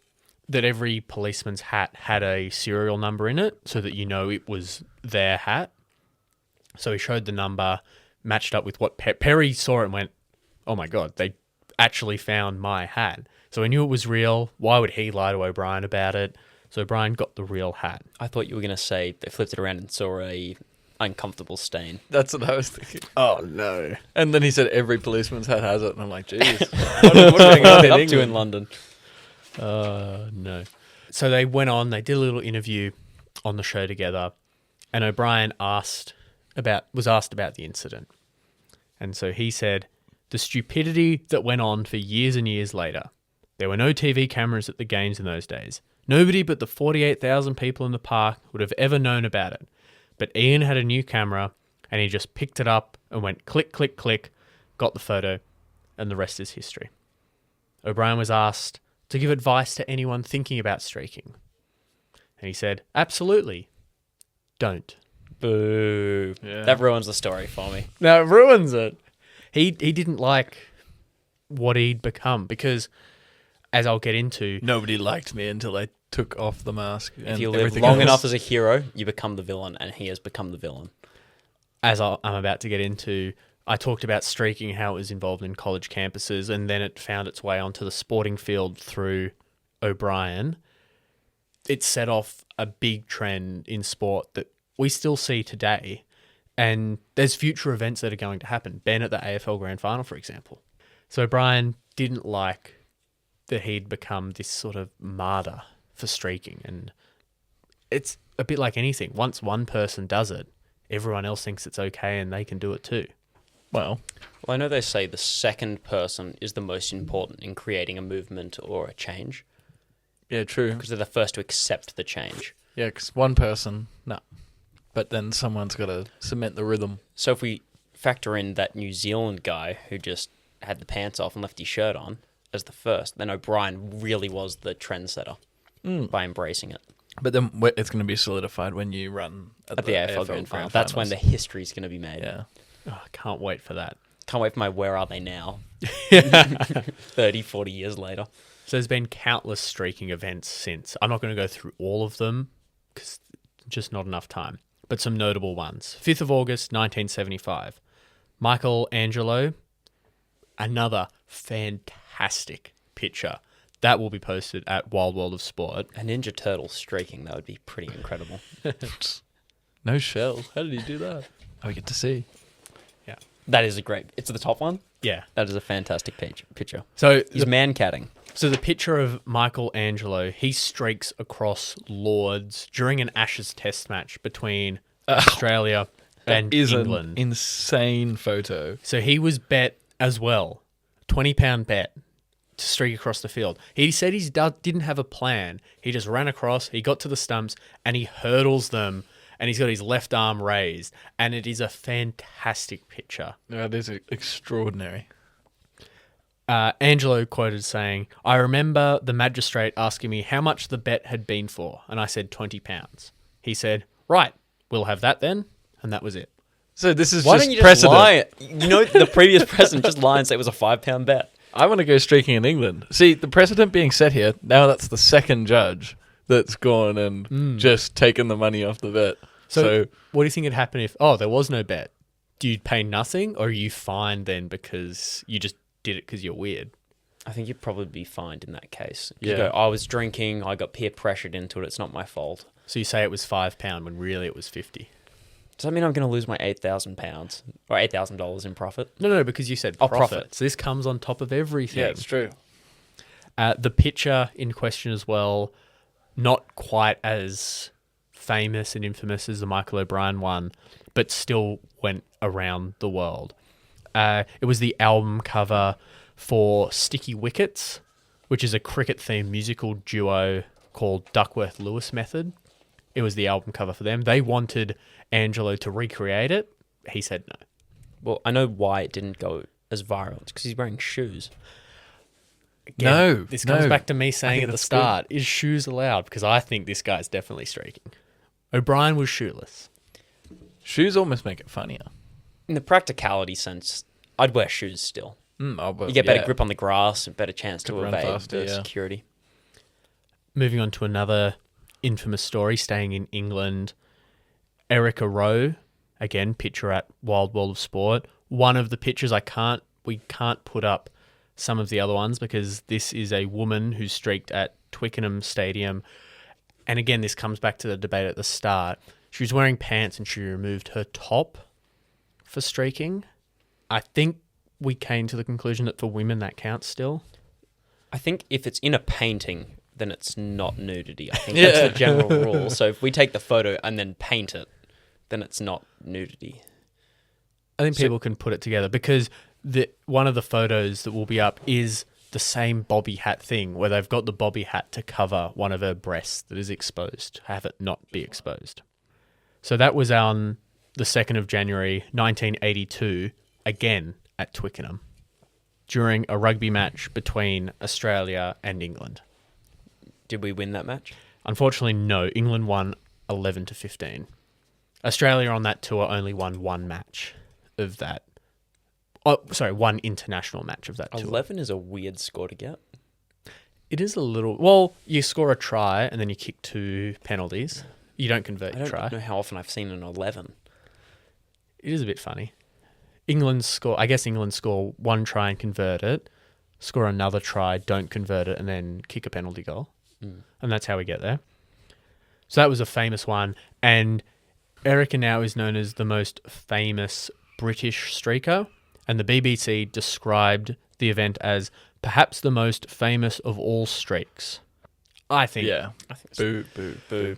that every policeman's hat had a serial number in it so that it was their hat. So he showed the number, matched up with what Perry saw it and went, oh my God, they actually found my hat. So he knew it was real. Why would he lie to O'Brien about it? So O'Brien got the real hat. I thought you were going to say they flipped it around and saw a uncomfortable stain. That's what I was thinking. Oh, no. And then he said every policeman's hat has it, and I'm like, geez. What are they going up to in London? No. So they went on, they did a little interview on the show together, and O'Brien was asked about the incident. And so he said, the stupidity that went on for years and years later. There were no TV cameras at the games in those days. Nobody but the 48,000 people in the park would have ever known about it. But Ian had a new camera, and he just picked it up and went click, click, click, got the photo, and the rest is history. O'Brien was asked to give advice to anyone thinking about streaking. And he said, absolutely, don't. Boo. Yeah. That ruins the story for me. No, it ruins it. He didn't like what he'd become because, as I'll get into... Nobody liked me until I took off the mask. If you live long enough as a hero, you become the villain, and he has become the villain. As I'm about to get into, I talked about streaking, how it was involved in college campuses, and then it found its way onto the sporting field through O'Brien. It set off a big trend in sport that we still see today, and there's future events that are going to happen. Ben at the AFL Grand Final, for example. So O'Brien didn't like that he'd become this sort of martyr for streaking, and it's a bit like anything. Once one person does it, everyone else thinks it's okay and they can do it too. Well, I know they say the second person is the most important in creating a movement or a change. yeah, true. Because they're the first to accept the change. Yeah, because one person, no. But then someone's got to cement the rhythm. So if we factor in that New Zealand guy who just had the pants off and left his shirt on as the first, then O'Brien really was the trendsetter by embracing it. But then it's going to be solidified when you run at the AFL Grand Final. That's when the history's going to be made. Yeah. Oh, I can't wait for that. Can't wait for my Where Are They Now? 30, 40 years later. So there's been countless streaking events since. I'm not going to go through all of them because just not enough time. But some notable ones. 5th of August, 1975. Michael Angelo, another fantastic picture. That will be posted at Wild World of Sport. A Ninja Turtle streaking, that would be pretty incredible. No shell. How did he do that? Oh, we get to see. Yeah. That is a great... It's the top one? Yeah. That is a fantastic picture. So He's man-catting. So the picture of Michelangelo, he streaks across Lords during an Ashes test match between Australia and Is England. an insane photo. So he was bet as well, £20 bet to streak across the field. He said he didn't have a plan. He just ran across, he got to the stumps, and he hurdles them, and he's got his left arm raised. And it is a fantastic picture. That is extraordinary. Angelo quoted saying, "I remember the magistrate asking me how much the bet had been for, and I said £20. He said, 'Right, we'll have that then,' and that was it." So this is Why just don't you just precedent. lie? You know, the previous president just lied and say it was a £5 bet. I want to go streaking in England. See, the precedent being set here, now that's the second judge that's gone and just taken the money off the bet. So What do you think would happen if, there was no bet? Do you pay nothing, or are you fined then because you just did it because you're weird? I think you'd probably be fined in that case. Yeah. You go, I was drinking, I got peer pressured into it, it's not my fault. So you say it was £5 when really it was 50. Does that mean I'm going to lose my £8,000 or $8,000 in profit? No, because you said profit. So this comes on top of everything. true. The picture in question as well, not quite as famous and infamous as the Michael O'Brien one, but still went around the world. It was the album cover for Sticky Wickets, which is a cricket-themed musical duo called Duckworth-Lewis Method. It was the album cover for them. They wanted Angelo to recreate it. He said no. Well, I know why it didn't go as viral. It's because he's wearing shoes. Again, this comes no. back to me saying think at the that's start, is shoes allowed? Because I think this guy's definitely streaking. O'Brien was shoeless. Shoes almost make it funnier. In the practicality sense, I'd wear shoes still. You get better grip on the grass, a better chance to Could run evade faster, the yeah. security. Moving on to another infamous story, staying in England. Erica Rowe, again, picture at Wild World of Sport. One of the pictures we can't put up some of the other ones because this is a woman who streaked at Twickenham Stadium. And again, this comes back to the debate at the start. She was wearing pants and she removed her top for streaking. I think we came to the conclusion that for women that counts still. I think if it's in a painting, then it's not nudity. I think that's the general rule. So if we take the photo and then paint it, then it's not nudity. I think people can put it together because one of the photos that will be up is the same bobby hat thing where they've got the bobby hat to cover one of her breasts that is exposed, have it not be exposed. So that was on the 2nd of January, 1982, again at Twickenham, during a rugby match between Australia and England. Did we win that match? Unfortunately, no. England won 11-15. Australia on that tour only won one match of that. One international match of that tour. 11 is a weird score to get. It is a little... Well, you score a try and then you kick 2 penalties. You don't convert your try. I don't know how often I've seen an 11. It is a bit funny. England score 1 try and convert it, score another try, don't convert it, and then kick a penalty goal. And that's how we get there. So that was a famous one. And Erica now is known as the most famous British streaker. And the BBC described the event as perhaps the most famous of all streaks. I think. Yeah. I think so. Boo.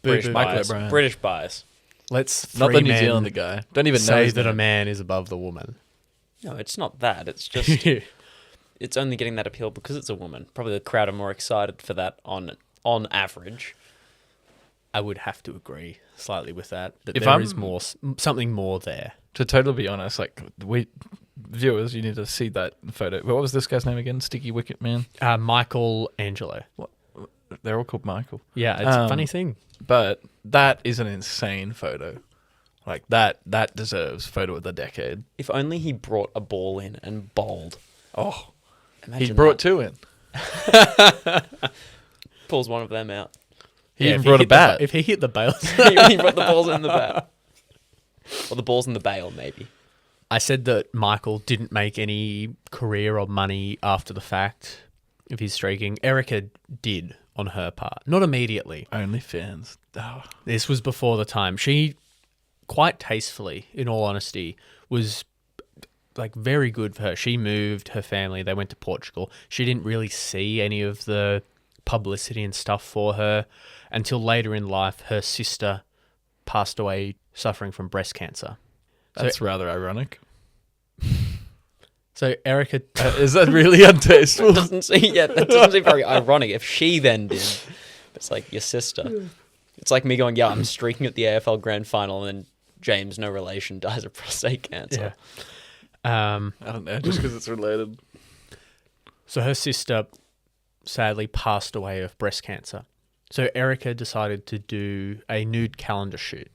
British boo. bias. O'Brien. British bias. Let's Not the New men Zealander guy. Don't even know say his that a name. man is above the woman. No, it's not that. It's just it's only getting that appeal because it's a woman. Probably the crowd are more excited for that on average. I would have to agree slightly with that. That If there I'm- is something more there. To totally be honest, viewers, you need to see that photo. What was this guy's name again? Sticky Wicket Man? Michael Angelo. They're all called Michael. Yeah, it's a funny thing. But that is an insane photo. Like, that deserves photo of the decade. If only he brought a ball in and bowled. Oh, Imagine he brought that. 2 in. Pulls one of them out. He Yeah, even if brought a hit the bat. if he hit the bails. He brought the balls in the bat. Or the balls in the bail, maybe. I said that Michael didn't make any career or money after the fact. of his streaking. Erica did on her part. Not immediately. OnlyFans. Oh. This was before the time. She, quite tastefully, in all honesty, was like very good for her. She moved her family. They went to Portugal. She didn't really see any of the publicity and stuff for her until later in life. Her sister passed away suffering from breast cancer. That's rather ironic. So Erica... Is that really untasteful? That doesn't seem very ironic. If she then did, it's like your sister. It's like me going, I'm streaking at the AFL Grand Final, and then James, no relation, dies of prostate cancer. Yeah. I don't know, just because it's related. So her sister sadly passed away of breast cancer. So Erica decided to do a nude calendar shoot,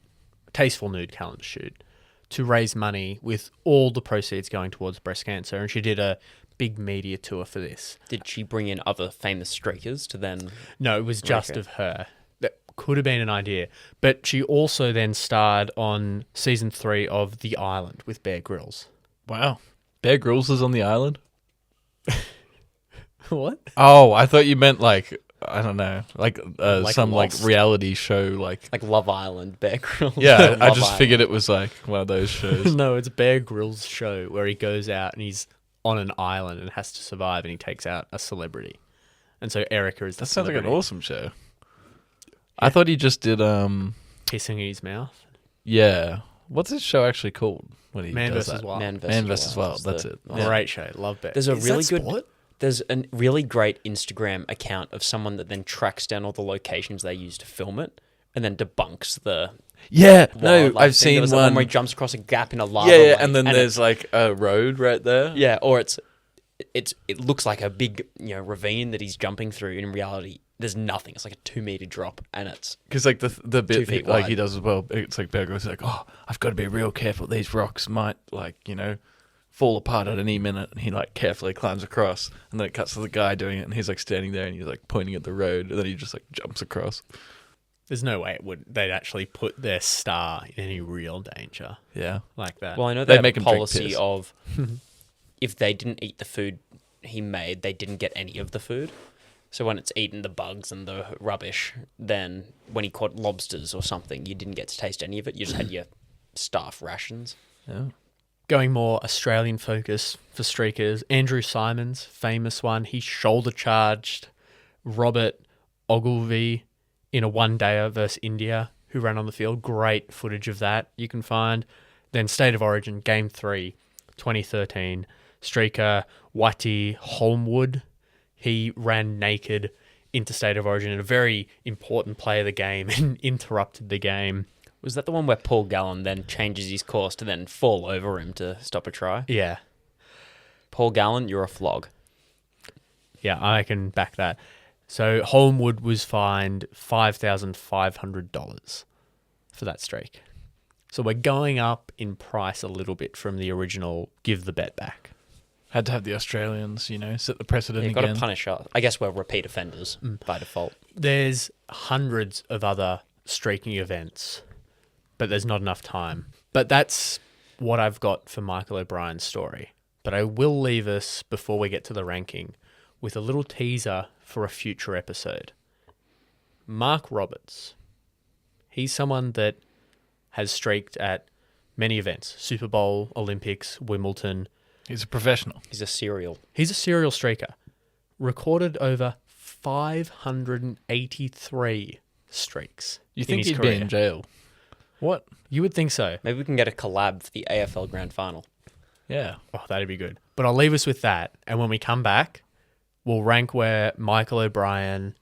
a tasteful nude calendar shoot, to raise money with all the proceeds going towards breast cancer. And she did a big media tour for this. Did she bring in other famous streakers to then... No, it was just of her. That could have been an idea. But she also then starred on season 3 of The Island with Bear Grylls. Wow. Bear Grylls is on the island? What? Oh, I thought you meant like, I don't know, like some like Lost. reality show, like Love Island, Bear Grylls. yeah. I Love just Island. figured it was like one of those shows. No, it's Bear Grylls' show where he goes out and he's on an island and has to survive, and he takes out a celebrity. And so Erica is the That sounds like an celebrity. awesome show. I thought he just did Kissing in his mouth. yeah. What's his show actually called when he Man does vs. that? Wild. Man vs. Wild. That's it. Yeah. Great show. Love Bear. There's a Is really that good... sport? There's a really great Instagram account of someone that then tracks down all the locations they used to film it and then debunks the Yeah, no, wildlife I've thing. seen There was that one. where he jumps across a gap in a lava Yeah, lake, and then it- there's like a road right there. yeah, or it looks like a big ravine that he's jumping through. In reality, there's nothing. It's like a 2-meter drop, and it's Because like the 2 bit feet like wide. he does as well, it's like Bear Grylls is like, oh, I've got to be real careful. These rocks might fall apart at any minute, and he like carefully climbs across, and then it cuts to the guy doing it, and he's like standing there, and he's like pointing at the road, and then he just like jumps across. There's no way they'd actually put their star in any real danger Yeah, like that. well, I know They they have make a him drink policy piss. of if they didn't eat the food he made, they didn't get any of the food. So when it's eaten the bugs and the rubbish, then when he caught lobsters or something, you didn't get to taste any of it. You just had your staff rations. yeah. Going more Australian focus for streakers, Andrew Simons, famous one, he shoulder charged Robert Ogilvie in a one-dayer versus India, who ran on the field. Great footage of that you can find. Then State of Origin, Game 3, 2013, streaker Whitey Holmwood, he ran naked into State of Origin in a very important play of the game and interrupted the game. Was that the one where Paul Gallen then changes his course to then fall over him to stop a try? Yeah. Paul Gallen, you're a flog. Yeah, I can back that. So Holmwood was fined $5,500 for that streak. So we're going up in price a little bit from the original give the bet back. Had to have the Australians, set the precedent You've got again. to punish us. I guess we're repeat offenders by default. There's hundreds of other streaking events, but there's not enough time. But that's what I've got for Michael O'Brien's story. But I will leave us, before we get to the ranking, with a little teaser for a future episode. Mark Roberts. He's someone that has streaked at many events. Super Bowl, Olympics, Wimbledon. He's a professional. He's a serial. He's a serial streaker. Recorded over 583 streaks. You in think his he'd career. be in jail? What? You would think so. Maybe we can get a collab for the AFL Grand Final. Yeah. Oh, that'd be good. But I'll leave us with that. And when we come back, we'll rank where Michael O'Brien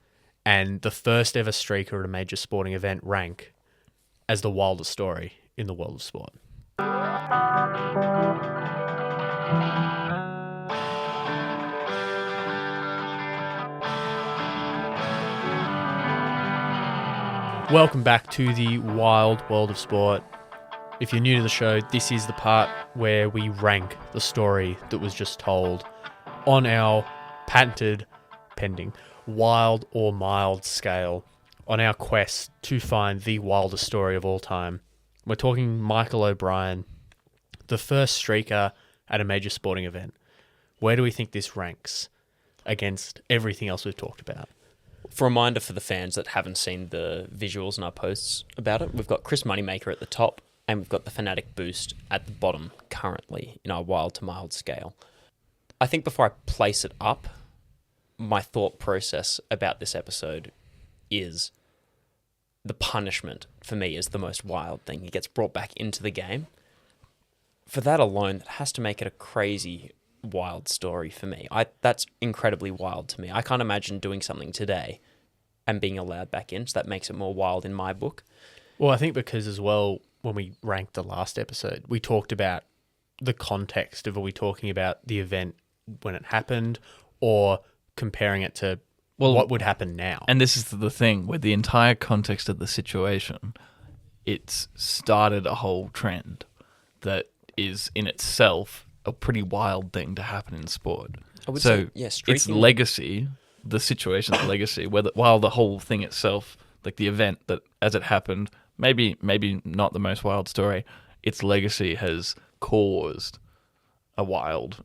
and the first ever streaker at a major sporting event rank as the wildest story in the world of sport. Welcome back to the wild world of sport. If you're new to the show, this is the part where we rank the story that was just told on our patented, pending, wild or mild scale on our quest to find the wildest story of all time. We're talking Michael O'Brien, the first streaker at a major sporting event. Where do we think this ranks? against everything else we've talked about. For a reminder for the fans that haven't seen the visuals in our posts about it, we've got Chris Moneymaker at the top and we've got the Fanatic Boost at the bottom currently in our wild to mild scale. I think before I place it up, my thought process about this episode is the punishment for me is the most wild thing. He gets brought back into the game. For that alone, that has to make it a crazy wild story for me. That's incredibly wild to me. I can't imagine doing something today and being allowed back in, so that makes it more wild in my book. Well, I think because as well, when we ranked the last episode, we talked about the context of, are we talking about the event when it happened or comparing it to what would happen now? And this is the thing, with the entire context of the situation, it's started a whole trend that is in itself a pretty wild thing to happen in sport. I would say, yeah, its legacy, the situation's legacy, while the whole thing itself, like the event that as it happened, maybe not the most wild story, its legacy has caused a wild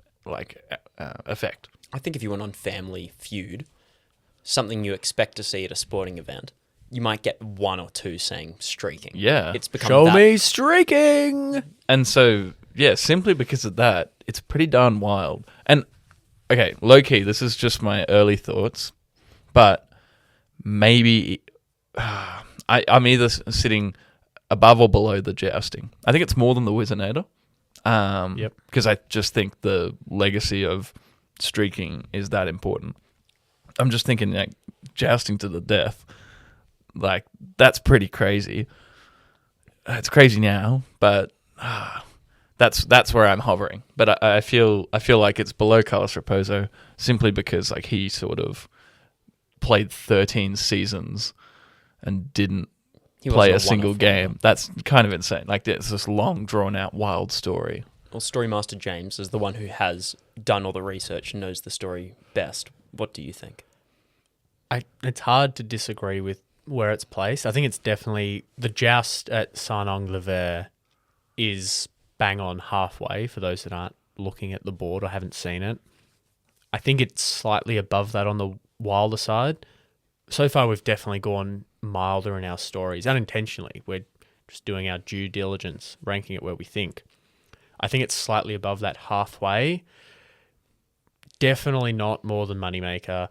effect. I think if you went on Family Feud, something you expect to see at a sporting event, you might get one or two saying streaking. Yeah. It's become Show that. me streaking! And so, yeah, simply because of that, it's pretty darn wild. And, okay, low-key, this is just my early thoughts, but maybe I'm either sitting above or below the jousting. I think it's more than the Wizinator. Yep. Because I just think the legacy of streaking is that important. I'm just thinking, like, jousting to the death, like, that's pretty crazy. It's crazy now, but that's where I'm hovering. But I feel like it's below Carlos Raposo simply because, like, he sort of played 13 seasons and didn't play a single game. That's kind of insane. Like, it's this long, drawn-out, wild story. Well, Storymaster James is the one who has done all the research and knows the story best. What do you think? It's hard to disagree with where it's placed. I think it's definitely the joust at Saint-Onge-le-Vert is bang on halfway for those that aren't looking at the board or haven't seen it. I think it's slightly above that on the wilder side. So far, we've definitely gone milder in our stories, unintentionally. We're just doing our due diligence, ranking it where we think. I think it's slightly above that halfway. Definitely not more than Moneymaker.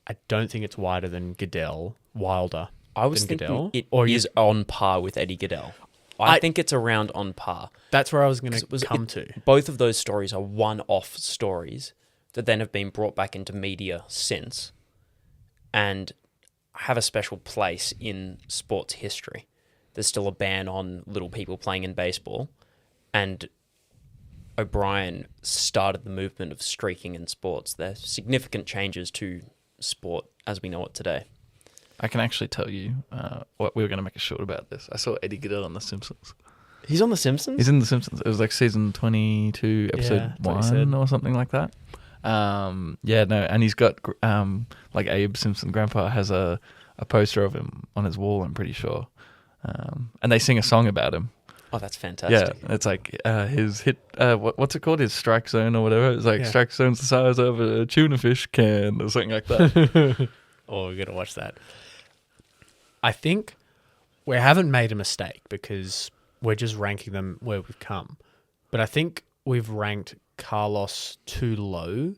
I don't think it's wider than Goodell, wilder. I was than thinking Goodell. it is on par with Eddie Goodell. I think it's around on par. That's where I was going to come to. Both of those stories are one-off stories that then have been brought back into media since and have a special place in sports history. There's still a ban on little people playing in baseball, and O'Brien started the movement of streaking in sports. There are significant changes to sport as we know it today. I can actually tell you what we were going to make a short about this. I saw Eddie Goodell on The Simpsons. He's on The Simpsons? He's in The Simpsons. It was like season 22, episode 1 or something like that. And he's got, like Abe Simpson, Grandpa has a poster of him on his wall, I'm pretty sure. And they sing a song about him. Oh, that's fantastic. Yeah, it's like his hit, what's it called? His strike zone or whatever. It's like strike zone's the size of a tuna fish can or something like that. Oh, we're going to watch that. I think we haven't made a mistake because we're just ranking them where we've come. But I think we've ranked Carlos too low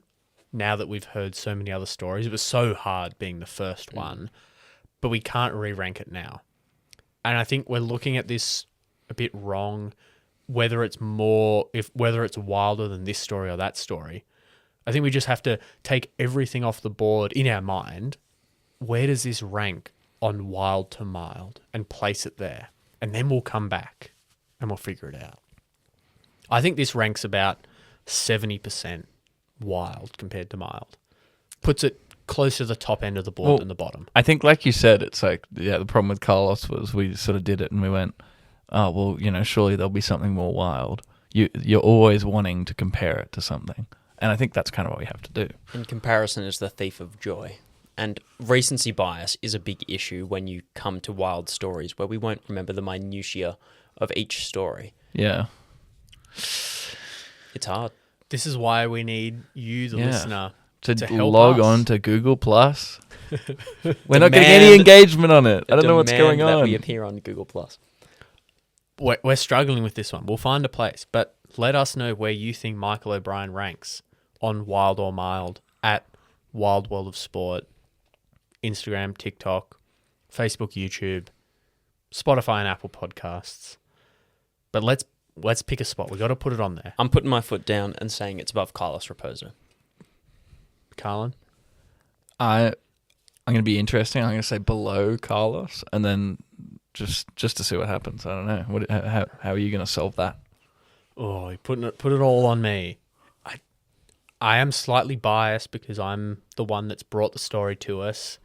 now that we've heard so many other stories. It was so hard being the first one, but we can't re-rank it now. And I think we're looking at this a bit wrong, whether it's wilder than this story or that story. I think we just have to take everything off the board in our mind. Where does this rank on wild to mild and place it there? And then we'll come back and we'll figure it out. I think this ranks about 70% wild compared to mild. Puts it close to the top end of the board than the bottom. I think, like you said, it's like, the problem with Carlos was we sort of did it and we went, oh, well, surely there'll be something more wild. You're always wanting to compare it to something. And I think that's kind of what we have to do. And comparison is the thief of joy. And recency bias is a big issue when you come to wild stories where we won't remember the minutiae of each story. Yeah. It's hard. This is why we need you, the listener, to help log us. on to Google Plus. We're not getting any engagement on it. I don't know what's going Demand that on. we appear on Google Plus. We're struggling with this one. We'll find a place, but let us know where you think Michael O'Brien ranks on Wild or Mild at Wild World of Sport, Instagram, TikTok, Facebook, YouTube, Spotify, and Apple Podcasts. But let's pick a spot. We've got to put it on there. I'm putting my foot down and saying it's above Carlos Raposo. Carlin? I'm going to be interesting. I'm going to say below Carlos, and then just to see what happens. I don't know. How are you going to solve that? Oh, you're put it all on me. I am slightly biased because I'm the one that's brought the story to us,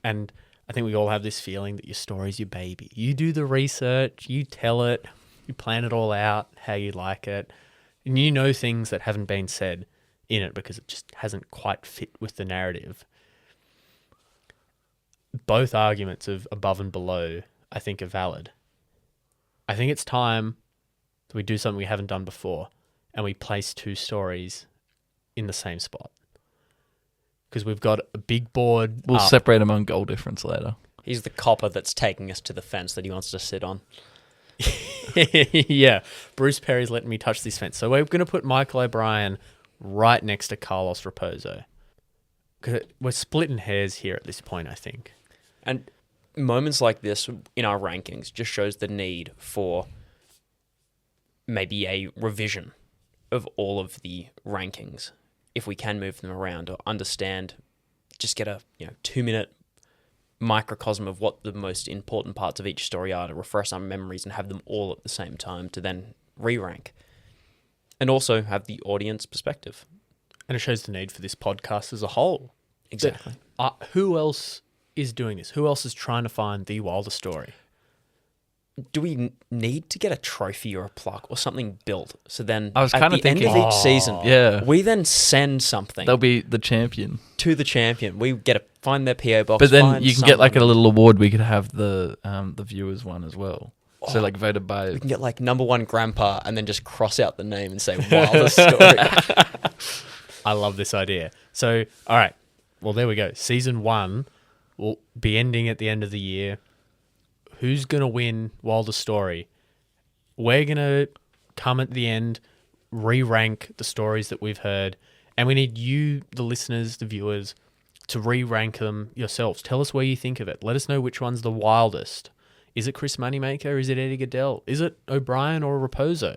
and I think we all have this feeling that your story's your baby. You do the research, you tell it, you plan it all out, how you like it, and you know things that haven't been said in it because it just hasn't quite fit with the narrative. Both arguments of above and below, I think, are valid. I think it's time that we do something we haven't done before, and we place two stories in the same spot. Because we've got a big board. We'll up. separate them on goal difference later. He's the copper that's taking us to the fence that he wants to sit on. Yeah, Bruce Perry's letting me touch this fence. So we're going to put Michael O'Brien right next to Carlos Raposo. We're splitting hairs here at this point, I think. And moments like this in our rankings just shows the need for maybe a revision of all of the rankings. If we can move them around or understand, just get a 2-minute microcosm of what the most important parts of each story are to refresh our memories and have them all at the same time to then re-rank. And also have the audience perspective. And it shows the need for this podcast as a whole. Exactly. Who else is doing this? Who else is trying to find the wildest story? Do we need to get a trophy or a plaque or something built? So then I was at kinda the end thinking- of each season, Yeah. we then send something They'll be the champion. to the champion. We get to find their PO box. But then find you can get like a someone. little award. We could have the viewers one as well. So Oh. like voted by. We can get like number one grandpa and then just cross out the name and say wildest story. I love this idea. So, all right. Well, there we go. Season 1 will be ending at the end of the year. Who's going to win wildest story? We're going to come at the end, re-rank the stories that we've heard, and we need you, the listeners, the viewers, to re-rank them yourselves. Tell us where you think of it. Let us know which one's the wildest. Is it Chris Moneymaker? Is it Eddie Goodell? Is it O'Brien or Raposo?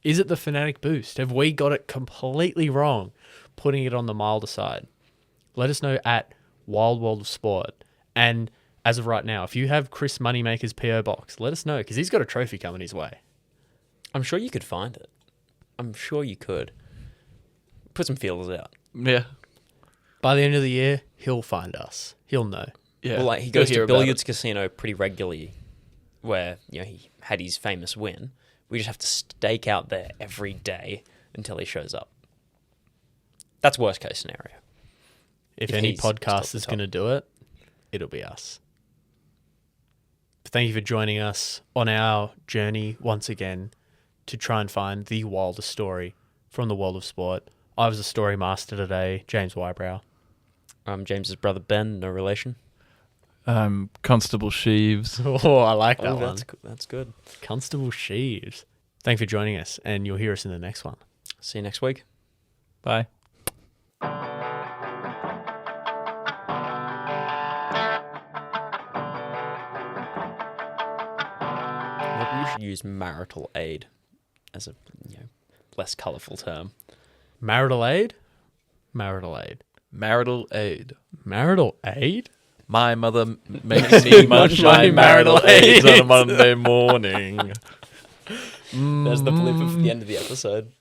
Is it the Fanatic Boost? Have we got it completely wrong, putting it on the milder side? Let us know at Wild World of Sport. And as of right now, if you have Chris Moneymaker's PO box, let us know, because he's got a trophy coming his way. I'm sure you could find it. I'm sure you could. Put some feelers out. Yeah. By the end of the year, he'll find us. He'll know. Yeah. Well, like he You'll goes hear to about Billiards it. Casino pretty regularly, where he had his famous win. We just have to stake out there every day until he shows up. That's worst case scenario. If If any he's still at podcast the is top. going to do it, it'll be us. Thank you for joining us on our journey once again to try and find the wildest story from the world of sport. I was a story master today, James Whybrow. I'm James's brother Ben, no relation. Constable Sheaves. Oh, I like that one. That's good. Constable Sheaves. Thanks for joining us, and you'll hear us in the next one. See you next week. Bye. Maybe we should use marital aid as a less colourful term. Marital aid? Marital aid. Marital aid. Marital aid? My mother makes me munch my marital aids on a Monday morning. There's the blip of the end of the episode.